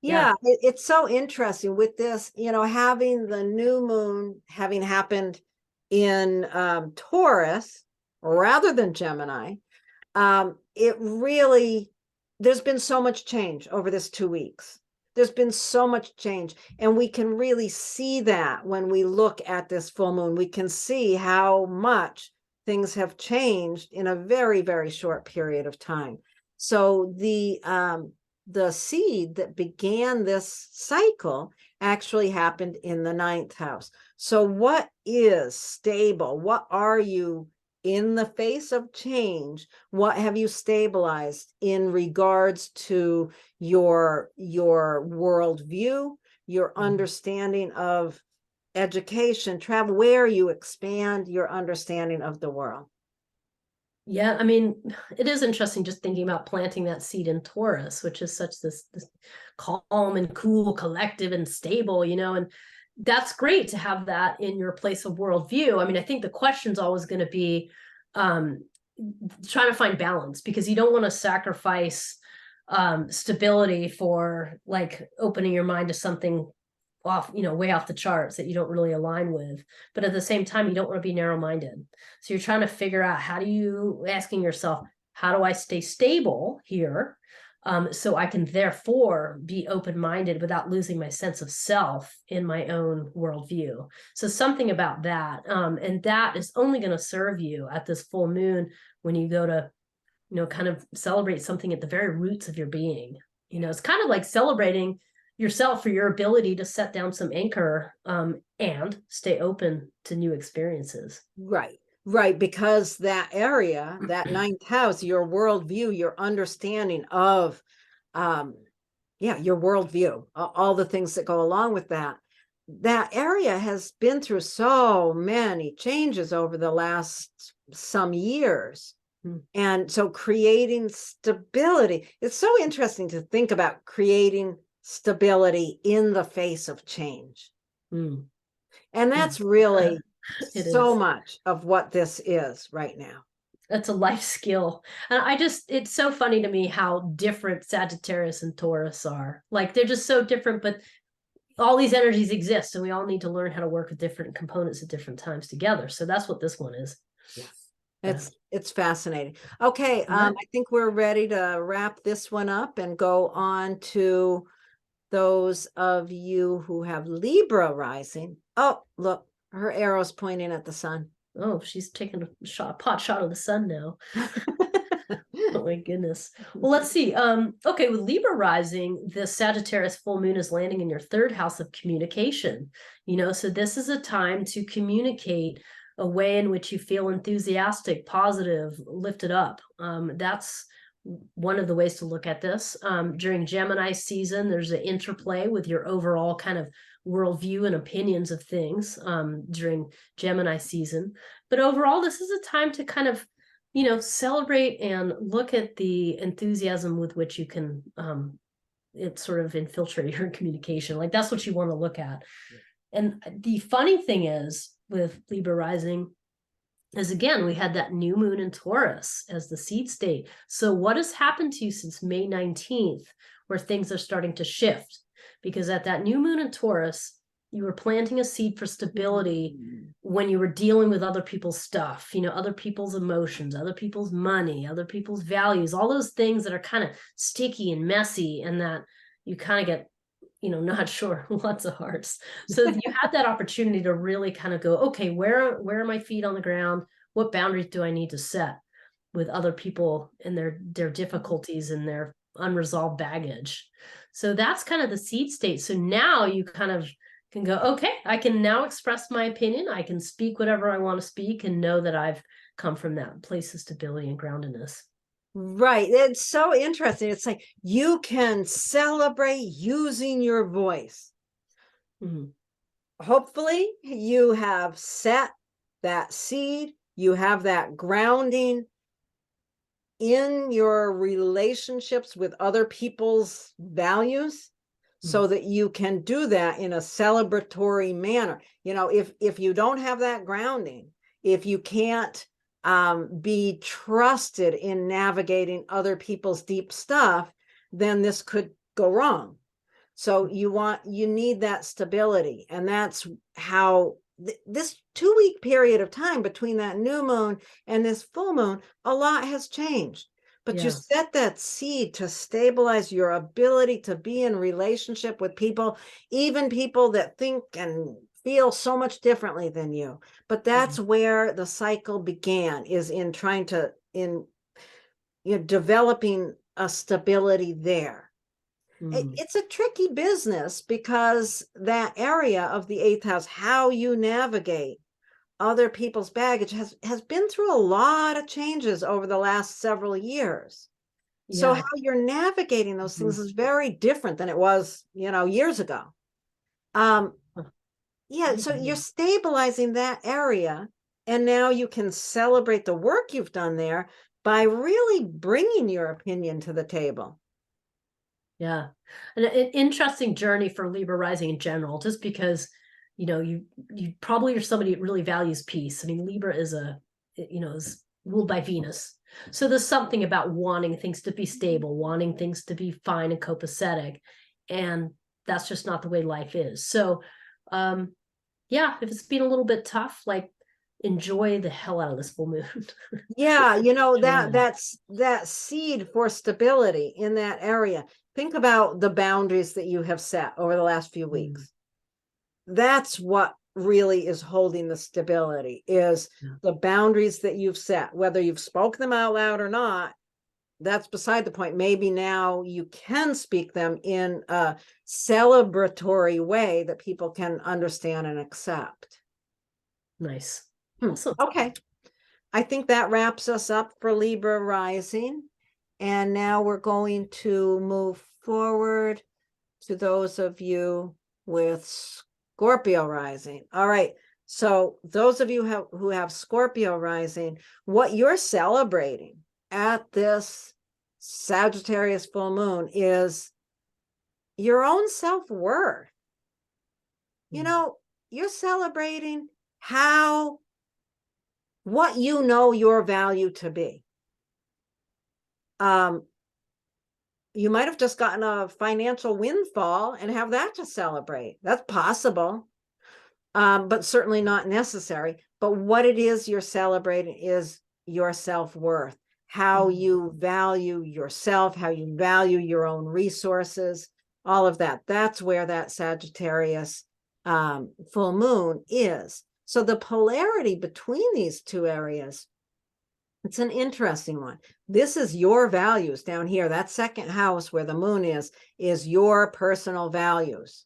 Yeah, it's so interesting with this, you know, having the new moon having happened in Taurus rather than Gemini. It really, there's been so much change over this 2 weeks. There's been so much change, and we can really see that when we look at this full moon. We can see how much things have changed in a very, very short period of time. So the seed that began this cycle actually happened in the 9th house. So what is stable? What are you in the face of change? What have you stabilized in regards to your worldview, your understanding of education, travel, where you expand your understanding of the world?
Yeah, I mean, it is interesting just thinking about planting that seed in Taurus, which is such this calm and cool, collective and stable, you know, and that's great to have that in your place of worldview. I mean, I think the question's always going to be trying to find balance, because you don't want to sacrifice stability for like opening your mind to something off, way off the charts that you don't really align with. But at the same time, you don't want to be narrow-minded. So you're trying to figure out, asking yourself, how do I stay stable here? So I can therefore be open-minded without losing my sense of self in my own worldview. So something about that. And that is only going to serve you at this full moon when you go to, kind of celebrate something at the very roots of your being. It's kind of like celebrating yourself for your ability to set down some anchor and stay open to new experiences.
Right, because that area, that ninth house, your worldview, your understanding of, your worldview, all the things that go along with that area has been through so many changes over the last some years. And so creating stability, it's so interesting to think about creating stability in the face of change. And that's really so much of what this is right now.
That's a life skill. And it's so funny to me how different Sagittarius and Taurus are. Like, they're just so different, but all these energies exist, and we all need to learn how to work with different components at different times together. So that's what this one is.
Yes. It's fascinating. Okay. I think we're ready to wrap this one up and go on to those of you who have Libra rising. Oh, look, her arrow's pointing at the sun.
Oh, she's taking a pot shot of the sun now. Oh my goodness. Well, let's see. Okay, with Libra rising, the Sagittarius full moon is landing in your third house of communication. So this is a time to communicate a way in which you feel enthusiastic, positive, lifted up. That's one of the ways to look at this. During Gemini season, there's an interplay with your overall kind of worldview and opinions of things during Gemini season. But overall, this is a time to kind of, celebrate and look at the enthusiasm with which you can it sort of infiltrate your communication. Like, that's what you want to look at. And the funny thing is with Libra rising is, again, we had that new moon in Taurus as the seed state. So what has happened to you since May 19th, where things are starting to shift? Because at that new moon in Taurus, you were planting a seed for stability when you were dealing with other people's stuff, other people's emotions, other people's money, other people's values, all those things that are kind of sticky and messy, and that you kind of get, not sure, lots of hearts. So you had that opportunity to really kind of go, okay, where are my feet on the ground? What boundaries do I need to set with other people and their difficulties and their unresolved baggage? So that's kind of the seed state. So now you kind of can go, okay, I can now express my opinion. I can speak whatever I want to speak and know that I've come from that place of stability and groundedness.
Right. It's so interesting. It's like you can celebrate using your voice. Hopefully you have set that seed. You have that grounding in your relationships with other people's values, so that you can do that in a celebratory manner. If you don't have that grounding, if you can't be trusted in navigating other people's deep stuff, then this could go wrong. So you need that stability. And that's how this 2-week period of time between that new moon and this full moon, a lot has changed. But you set that seed to stabilize your ability to be in relationship with people, even people that think and feel so much differently than you. But that's where the cycle began, is in trying to, developing a stability there. It's a tricky business, because that area of the 8th house, how you navigate other people's baggage, has been through a lot of changes over the last several years. So how you're navigating those things is very different than it was, years ago. So you're stabilizing that area, and now you can celebrate the work you've done there by really bringing your opinion to the table.
Yeah. And an interesting journey for Libra rising in general, just because you probably are somebody that really values peace. I mean, Libra is is ruled by Venus. So there's something about wanting things to be stable, wanting things to be fine and copacetic. And that's just not the way life is. So, yeah, if it's been a little bit tough, like enjoy the hell out of this full moon.
Yeah, that's that seed for stability in that area. Think about the boundaries that you have set over the last few weeks. That's what really is holding the stability, is the boundaries that you've set, whether you've spoken them out loud or not. That's beside the point. Maybe now you can speak them in a celebratory way that people can understand and accept.
Nice.
Awesome. Okay. I think that wraps us up for Libra rising. And now we're going to move forward to those of you with Scorpio rising. All right. So those of you who have Scorpio rising, what you're celebrating at this Sagittarius full moon is your own self-worth. You're celebrating what you know your value to be. You might have just gotten a financial windfall and have that to celebrate. That's possible, but certainly not necessary. But what it is you're celebrating is your self-worth, how you value yourself, how you value your own resources, all of that. That's where that Sagittarius full moon is. So the polarity between these two areas, it's an interesting one. This is your values down here. That second house where the moon is your personal values.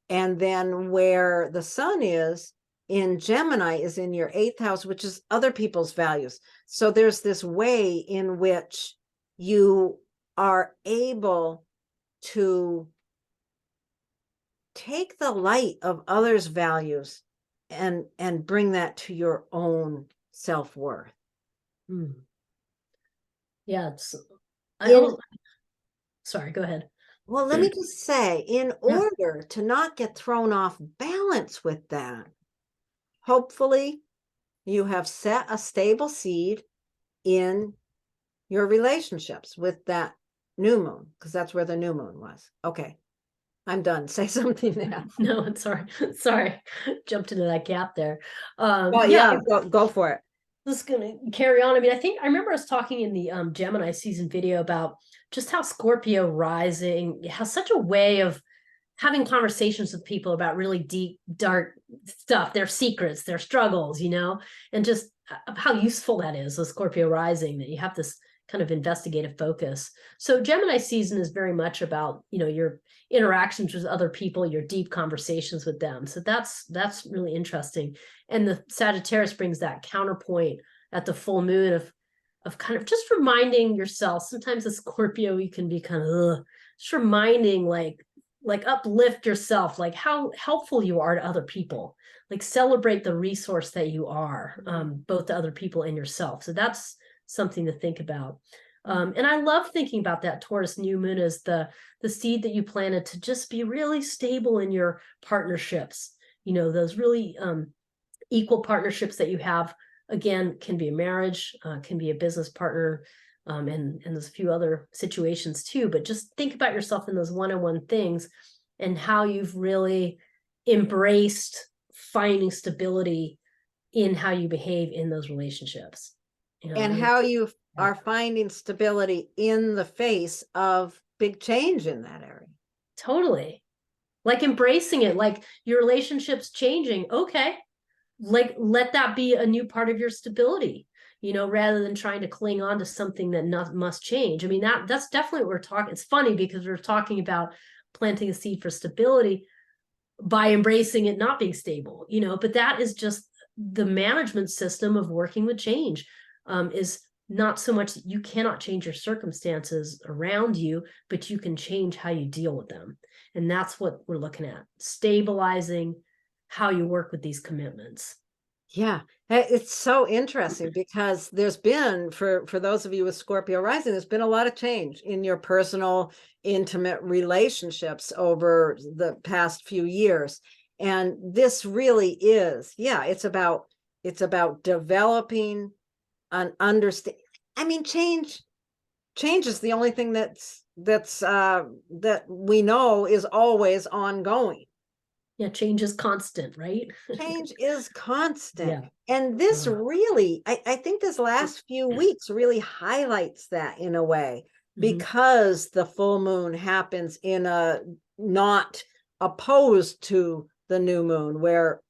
And then where the sun is in Gemini is in your 8th house, which is other people's values. So there's this way in which you are able to take the light of others' values and bring that to your own self-worth.
Yeah, sorry, go ahead.
Well, let me just say, in order to not get thrown off balance with that, hopefully you have set a stable seed in your relationships with that new moon, because that's where the new moon was. Okay, I'm done. Say something now.
No, it's sorry. Jumped into that gap there.
Go for it.
This is going to carry on. I mean, I remember us talking in the Gemini season video about just how Scorpio rising has such a way of having conversations with people about really deep, dark stuff, their secrets, their struggles, and just how useful that is, the Scorpio rising, that you have this kind of investigative focus. So Gemini season is very much about, your interactions with other people, your deep conversations with them. So that's really interesting. And the Sagittarius brings that counterpoint at the full moon of kind of just reminding yourself. Sometimes a Scorpio, you can be kind of just reminding, like uplift yourself, like how helpful you are to other people, like celebrate the resource that you are, both to other people and yourself. So that's something to think about. And I love thinking about that Taurus new moon as the seed that you planted to just be really stable in your partnerships. Those really equal partnerships that you have, again, can be a marriage, can be a business partner, and there's a few other situations too. But just think about yourself in those one-on-one things and how you've really embraced finding stability in how you behave in those relationships.
And how you are finding stability in the face of big change in that area.
Totally. Like embracing it, like your relationship's changing. Okay. Like let that be a new part of your stability, rather than trying to cling on to something that must change. I mean, that's definitely what we're talking. It's funny because we're talking about planting a seed for stability by embracing it not being stable, but that is just the management system of working with change. Is not so much that you cannot change your circumstances around you, but you can change how you deal with them. And that's what we're looking at, stabilizing how you work with these commitments.
Yeah, it's so interesting because there's been, for those of you with Scorpio rising, there's been a lot of change in your personal, intimate relationships over the past few years. And this really is, yeah, it's about developing an understand. I mean, change is the only thing that we know is always ongoing.
Yeah, change is constant, right?
Change is constant.
Yeah.
And this really, I think this last few weeks really highlights that in a way, because the full moon happens in a not opposed to the new moon, where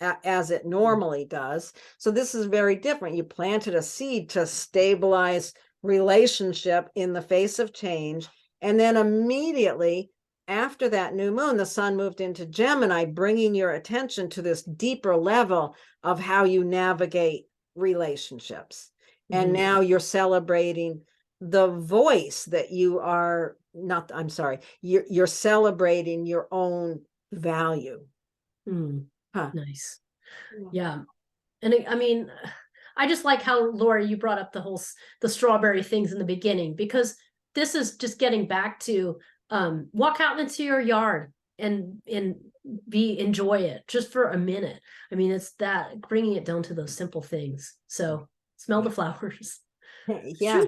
as it normally does. So this is very different. You planted a seed to stabilize relationship in the face of change. And then immediately after that new moon, the sun moved into Gemini, bringing your attention to this deeper level of how you navigate relationships. And now you're celebrating the voice that you are not, I'm sorry, you're celebrating your own value.
Nice. Yeah. And I mean, I just like how, Laurie, you brought up the strawberry things in the beginning, because this is just getting back to walk out into your yard and enjoy it just for a minute. I mean, it's that bringing it down to those simple things. So smell the flowers.
Yeah.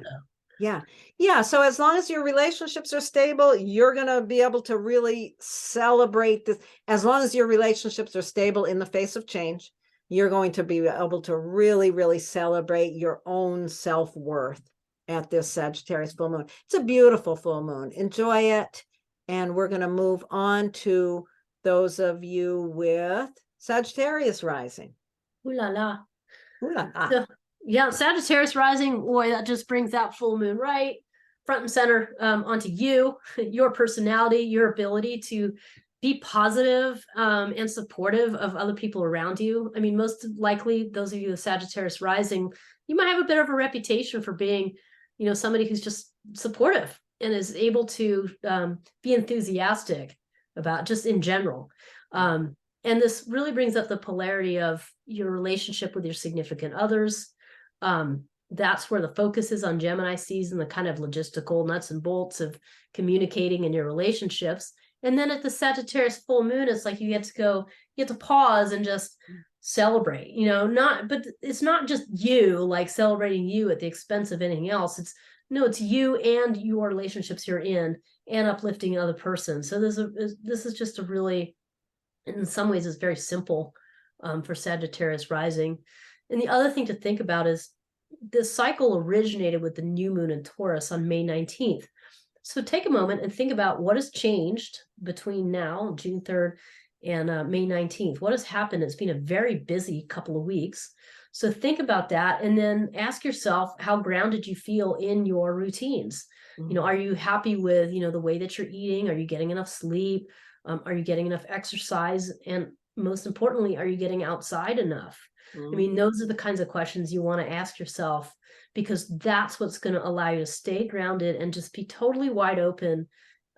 Yeah. So as long as your relationships are stable, you're going to be able to really celebrate this. As long as your relationships are stable in the face of change, you're going to be able to really, really celebrate your own self-worth at this Sagittarius full moon. It's a beautiful full moon. Enjoy it. And we're going to move on to those of you with Sagittarius rising.
Ooh la la.
Ooh la la.
So, yeah, Sagittarius rising, boy, that just brings that full moon right front and center onto you, your personality, your ability to be positive and supportive of other people around you. I mean, most likely, those of you with Sagittarius rising, you might have a bit of a reputation for being, somebody who's just supportive and is able to be enthusiastic about just in general. And this really brings up the polarity of your relationship with your significant others. That's where the focus is on Gemini season, the kind of logistical nuts and bolts of communicating in your relationships. And then at the Sagittarius full moon, it's like you get to pause and just celebrate, but it's not just you, like celebrating you at the expense of anything else. It's you and your relationships you're in and uplifting another person. So this is just a really, in some ways, it's very simple for Sagittarius rising. And the other thing to think about is this cycle originated with the new moon in Taurus on May 19th. So take a moment and think about what has changed between now, June 3rd, and May 19th. What has happened? It's been a very busy couple of weeks. So think about that and then ask yourself, how grounded you feel in your routines? Are you happy with, the way that you're eating? Are you getting enough sleep? Are you getting enough exercise? And most importantly, are you getting outside enough? I mean, those are the kinds of questions you want to ask yourself, because that's what's going to allow you to stay grounded and just be totally wide open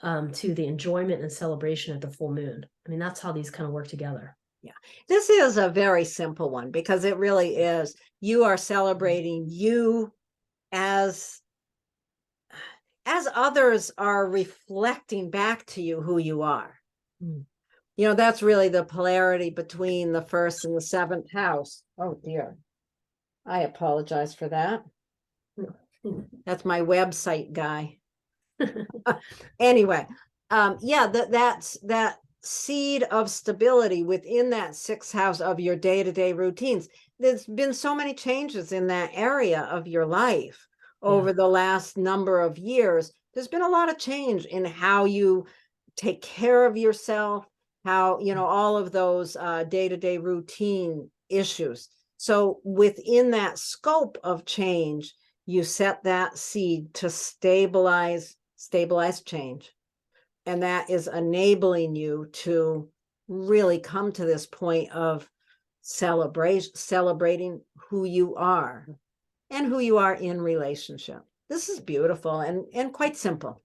to the enjoyment and celebration of the full moon. I mean, that's how these kind of work together.
Yeah, this is a very simple one, because it really is. You are celebrating you as others are reflecting back to you who you are. That's really the polarity between the first and the seventh house. Oh dear. I apologize for that. That's my website guy. Anyway, that's that seed of stability within that sixth house of your day-to-day routines. There's been so many changes in that area of your life over the last number of years. There's been a lot of change in how you take care of yourself, how, all of those day-to-day routine issues. So within that scope of change, you set that seed to stabilize change. And that is enabling you to really come to this point of celebrating who you are and who you are in relationship. This is beautiful and quite simple.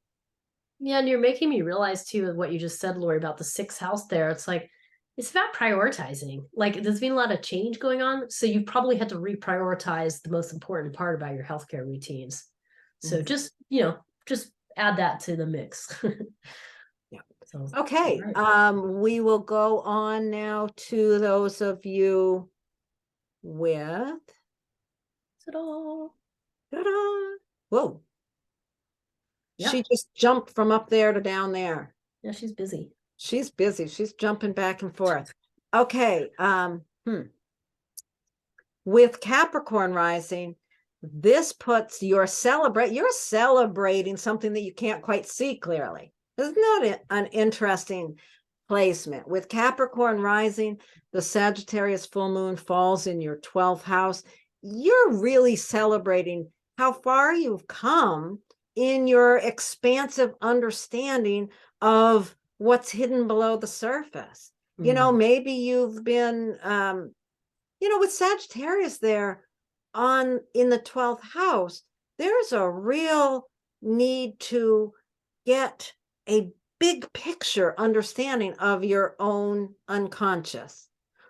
Yeah, and you're making me realize too what you just said, Laurie, about the sixth house there. It's like, it's about prioritizing. Like, there's been a lot of change going on, so you probably had to reprioritize the most important part about your healthcare routines. So just add that to the mix.
Yeah.
So,
Okay,
all right.
we will go on now to those of you with,
Ta-da.
ta-da, whoa,
Yeah.
she just jumped from up there to down there.
Yeah, she's busy.
She's busy. She's jumping back and forth. Okay, with Capricorn rising, this puts you're celebrating something that you can't quite see clearly. Isn't that an interesting placement? With Capricorn rising, the Sagittarius full moon falls in your 12th house. You're really celebrating how far you've come in your expansive understanding of what's hidden below the surface. You know, maybe you've been with Sagittarius there in the 12th house, there's a real need to get a big picture understanding of your own unconscious.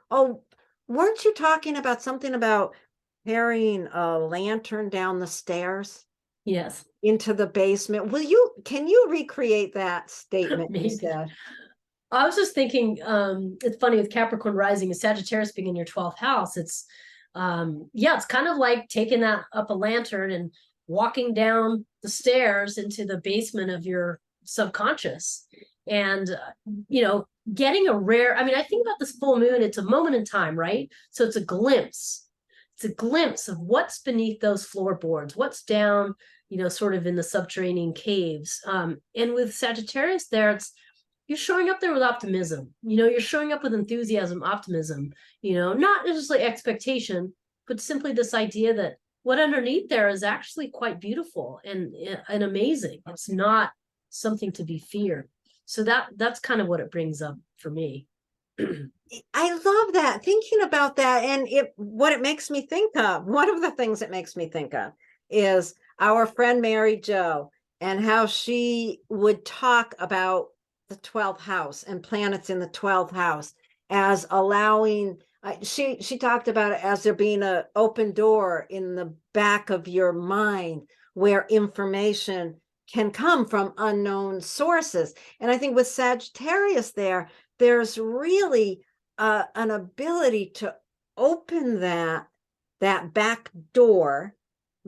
Oh, weren't you talking about something about carrying a lantern down the stairs
Yes.
into the basement? Can you recreate that statement you said?
I was just thinking, it's funny with Capricorn rising and Sagittarius being in your 12th house. It's it's kind of like taking that up a lantern and walking down the stairs into the basement of your subconscious. And getting a rare, I mean, I think about this full moon, it's a moment in time, right? So it's a glimpse. It's a glimpse of what's beneath those floorboards, what's down, sort of in the subterranean caves. And with Sagittarius there, you're showing up there with optimism. You're showing up with enthusiasm, optimism, not just like expectation, but simply this idea that what underneath there is actually quite beautiful and amazing. It's not something to be feared. So that's kind of what it brings up for me.
I love that, thinking about that. And what it makes me think of, one of the things it makes me think of is our friend Mary Jo, and how she would talk about the 12th house and planets in the 12th house as allowing, she talked about it as there being an open door in the back of your mind where information can come from unknown sources. And I think with Sagittarius there's really an ability to open that back door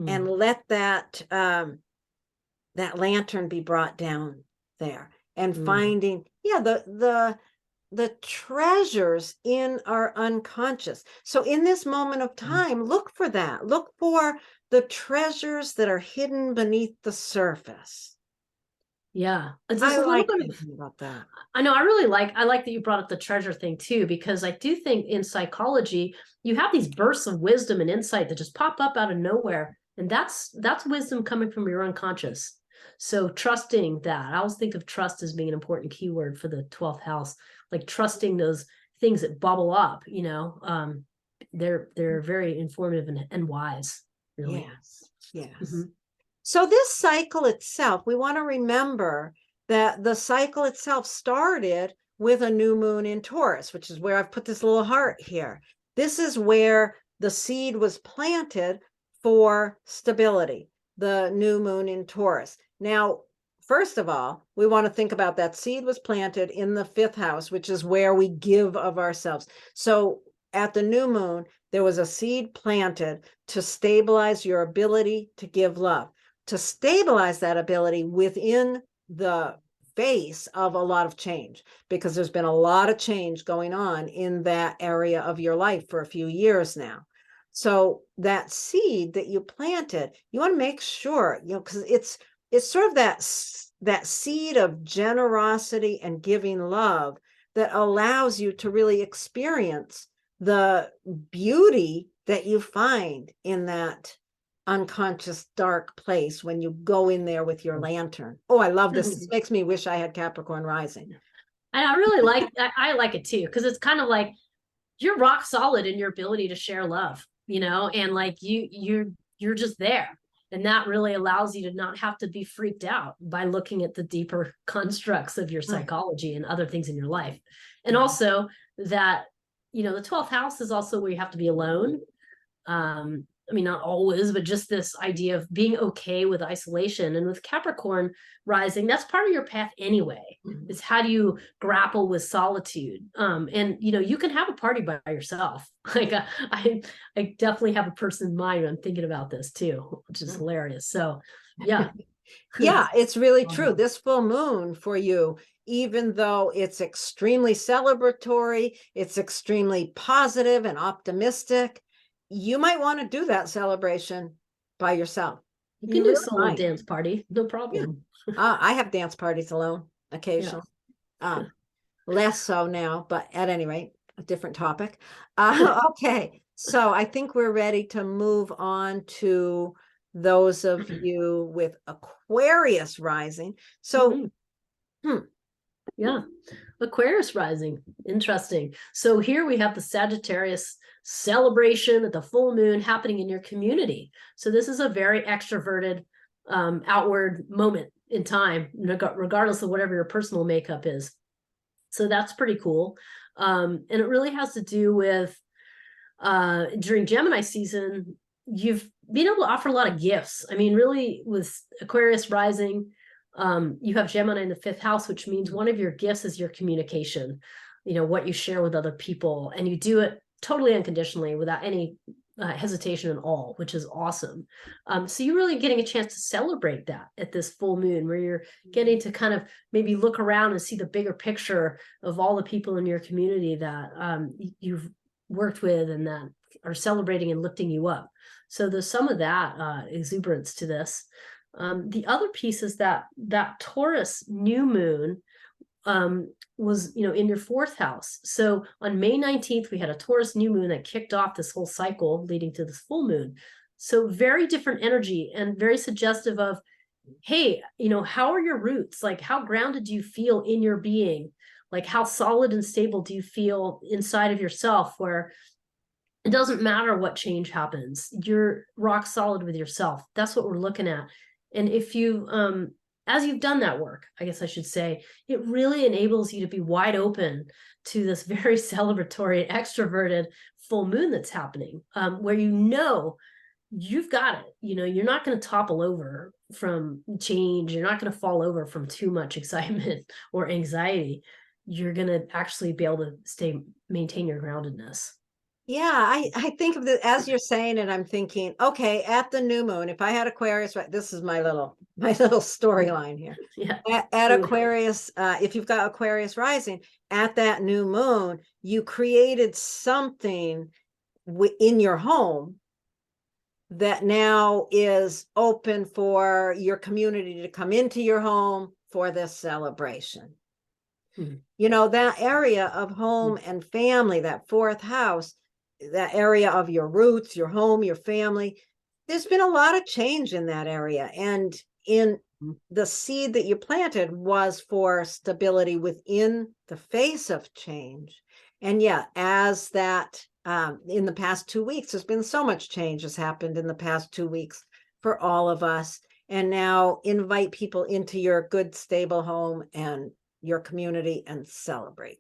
and let that lantern be brought down there, and finding the treasures in our unconscious. So in this moment of time, look for that. Look for the treasures that are hidden beneath the surface.
Yeah.
I like thinking about that.
I know. I like that you brought up the treasure thing too, because I do think in psychology, you have these bursts of wisdom and insight that just pop up out of nowhere. And that's wisdom coming from your unconscious. So trusting that. I always think of trust as being an important keyword for the 12th house, like trusting those things that bubble up, they're very informative and wise, really.
Yes. So this cycle itself, we want to remember that the cycle itself started with a new moon in Taurus, which is where I've put this little heart here. This is where the seed was planted for stability, the new moon in Taurus. Now, first of all, we want to think about that seed was planted in the 5th house, which is where we give of ourselves. So at the new moon, there was a seed planted to stabilize your ability to give love, to stabilize that ability within the face of a lot of change, because there's been a lot of change going on in that area of your life for a few years now. So that seed that you planted, you want to make sure, because it's sort of that seed of generosity and giving love that allows you to really experience the beauty that you find in that unconscious dark place when you go in there with your lantern. Oh, I love this. This makes me wish I had Capricorn rising.
And I really I like it too, because it's kind of like you're rock solid in your ability to share love, and like you're just there. And that really allows you to not have to be freaked out by looking at the deeper constructs of your psychology and other things in your life. And also that, the 12th house is also where you have to be alone. I mean, not always, but just this idea of being okay with isolation. And with Capricorn rising, that's part of your path anyway. It's how do you grapple with solitude? And you know, you can have a party by yourself. Like I definitely have a person in mind when I'm thinking about this too, which is hilarious. So yeah.
Yeah, it's really true. This full moon for you, even though it's extremely celebratory, it's extremely positive and optimistic, you might want to do that celebration by yourself.
You can do solo dance party, no problem.
I have dance parties alone occasionally. Less so now, but at any rate, a different topic. Okay, so I think we're ready to move on to those of you with Aquarius rising. So,
yeah, Aquarius rising, interesting. So here we have the Sagittarius celebration at the full moon happening in your community. So this is a very extroverted, outward moment in time, regardless of whatever your personal makeup is. So that's pretty cool. And it really has to do with during Gemini season, you've been able to offer a lot of gifts. I mean, really, with Aquarius rising, you have Gemini in the 5th house, which means one of your gifts is your communication, you know, what you share with other people, and you do it totally unconditionally without any hesitation at all, which is awesome. So you're really getting a chance to celebrate that at this full moon, where you're getting to kind of maybe look around and see the bigger picture of all the people in your community that you've worked with and that are celebrating and lifting you up. So there's some of that exuberance to this. The other piece is that Taurus new moon was, you know, in your 4th house. So on May 19th, we had a Taurus new moon that kicked off this whole cycle leading to this full moon. So very different energy and very suggestive of, hey, you know, how are your roots? Like, how grounded do you feel in your being? Like, how solid and stable do you feel inside of yourself, where it doesn't matter what change happens, you're rock solid with yourself. That's what we're looking at. And if you, as you've done that work, I guess I should say, it really enables you to be wide open to this very celebratory, extroverted full moon that's happening, where you know you've got it. You know, you're not going to topple over from change. You're not going to fall over from too much excitement or anxiety. You're going to actually be able to maintain your groundedness.
yeah, I think of it as you're saying it, I'm thinking, okay, at the new moon, if I had Aquarius, right, this is my little storyline here.
Yeah.
At Aquarius, if you've got Aquarius rising, at that new moon, you created something in your home that now is open for your community to come into your home for this celebration. You know, that area of home and family, that 4th house, that area of your roots, your home, your family, there's been a lot of change in that area. And in the seed that you planted was for stability within the face of change. And yeah, as that in the past 2 weeks, there's been so much change has happened in the past 2 weeks for all of us. And now invite people into your good, stable home and your community and celebrate.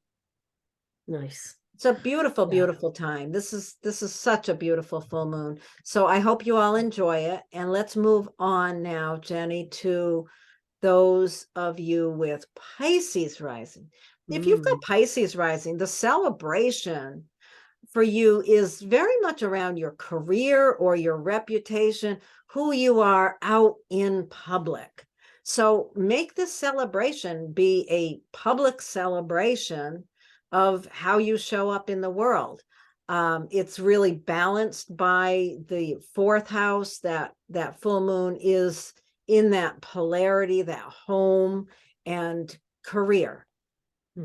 Nice.
It's a beautiful, beautiful time. This is such a beautiful full moon. So I hope you all enjoy it. And let's move on now, Jennie, to those of you with Pisces rising. If you've got Pisces rising, the celebration for you is very much around your career or your reputation, who you are out in public. So make this celebration be a public celebration of how you show up in the world. It's really balanced by the 4th house, that full moon is in that polarity, that home and career.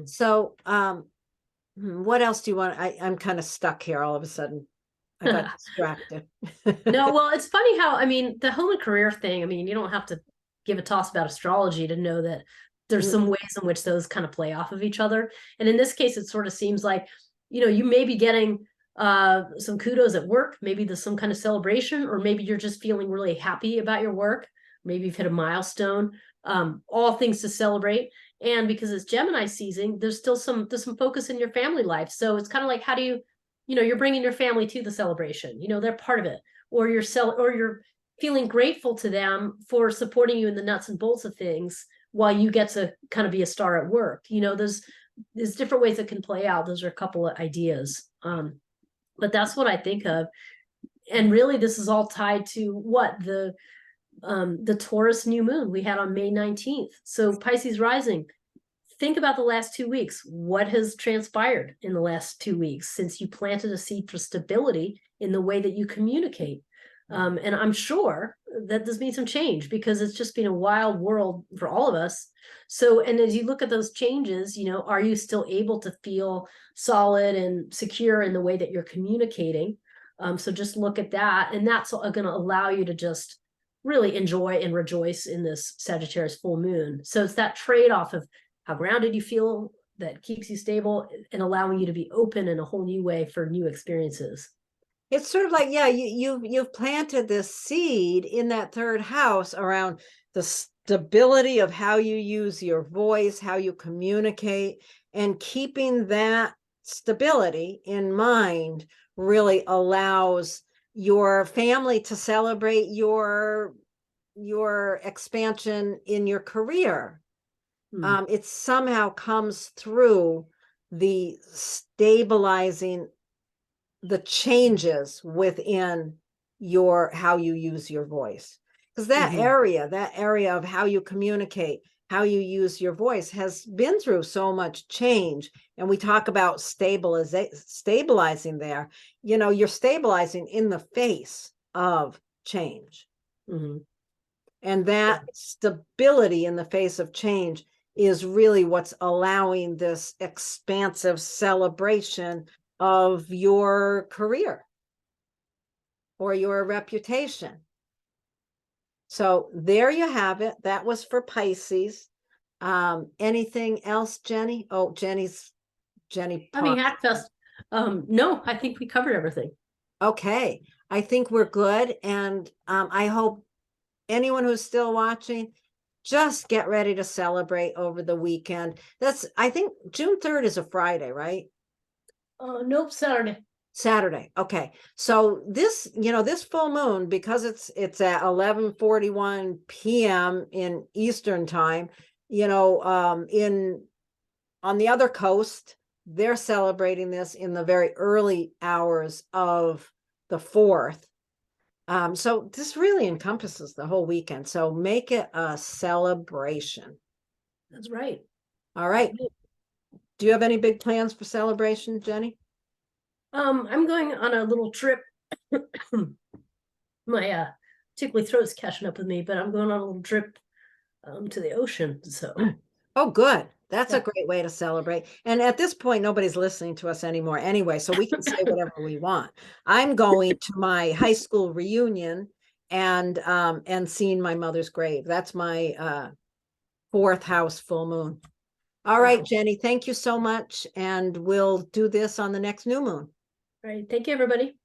So what else do you want? I'm kind of stuck here all of a sudden. I got distracted.
No, well, it's funny how, I mean, the home and career thing, I mean, you don't have to give a toss about astrology to know that there's some ways in which those kind of play off of each other. And in this case, it sort of seems like, you know, you may be getting some kudos at work. Maybe there's some kind of celebration, or maybe you're just feeling really happy about your work. Maybe you've hit a milestone, all things to celebrate. And because it's Gemini season, there's still some focus in your family life. So it's kind of like, how do you, you know, you're bringing your family to the celebration, you know, they're part of it. or you're feeling grateful to them for supporting you in the nuts and bolts of things while you get to kind of be a star at work. You know, there's different ways that can play out. Those are a couple of ideas. But that's what I think of. And really, this is all tied to what the Taurus New Moon we had on May 19th. So Pisces rising. Think about the last 2 weeks. What has transpired in the last 2 weeks since you planted a seed for stability in the way that you communicate? And I'm sure that there's been some change because it's just been a wild world for all of us. So, and as you look at those changes, you know, are you still able to feel solid and secure in the way that you're communicating? So just look at that, and that's going to allow you to just really enjoy and rejoice in this Sagittarius full moon. So it's that trade-off of how grounded you feel that keeps you stable and allowing you to be open in a whole new way for new experiences.
It's sort of like, yeah, you've planted this seed in that third house around the stability of how you use your voice, how you communicate, and keeping that stability in mind really allows your family to celebrate your expansion in your career. It somehow comes through the stabilizing the changes within your how you use your voice, because that area of how you communicate, how you use your voice has been through so much change. And we talk about stabilizing there. You know, you're stabilizing in the face of change. And that stability in the face of change is really what's allowing this expansive celebration of your career or your reputation. So there you have it. That was for Pisces. Anything else, Jenny? Oh, Jenny.
Hackfest. No, I think we covered everything.
Okay, I think we're good. And I hope anyone who's still watching, just get ready to celebrate over the weekend. I think June 3rd is a Friday, right?
Nope,
Saturday. Okay. So this, this full moon, because it's at 11:41 p.m. in Eastern time, on the other coast, they're celebrating this in the very early hours of the 4th. So this really encompasses the whole weekend. So make it a celebration.
That's right.
All right. Do you have any big plans for celebration, Jenny?
I'm going on a little trip. My tickly throat's catching up with me, but I'm going on a little trip to the ocean. So
oh, good. That's a great way to celebrate. And at this point, nobody's listening to us anymore anyway, so we can say whatever we want. I'm going to my high school reunion and seeing my mother's grave. That's my 4th house full moon. All right, Jenny, thank you so much. And we'll do this on the next new moon.
All right. Thank you, everybody.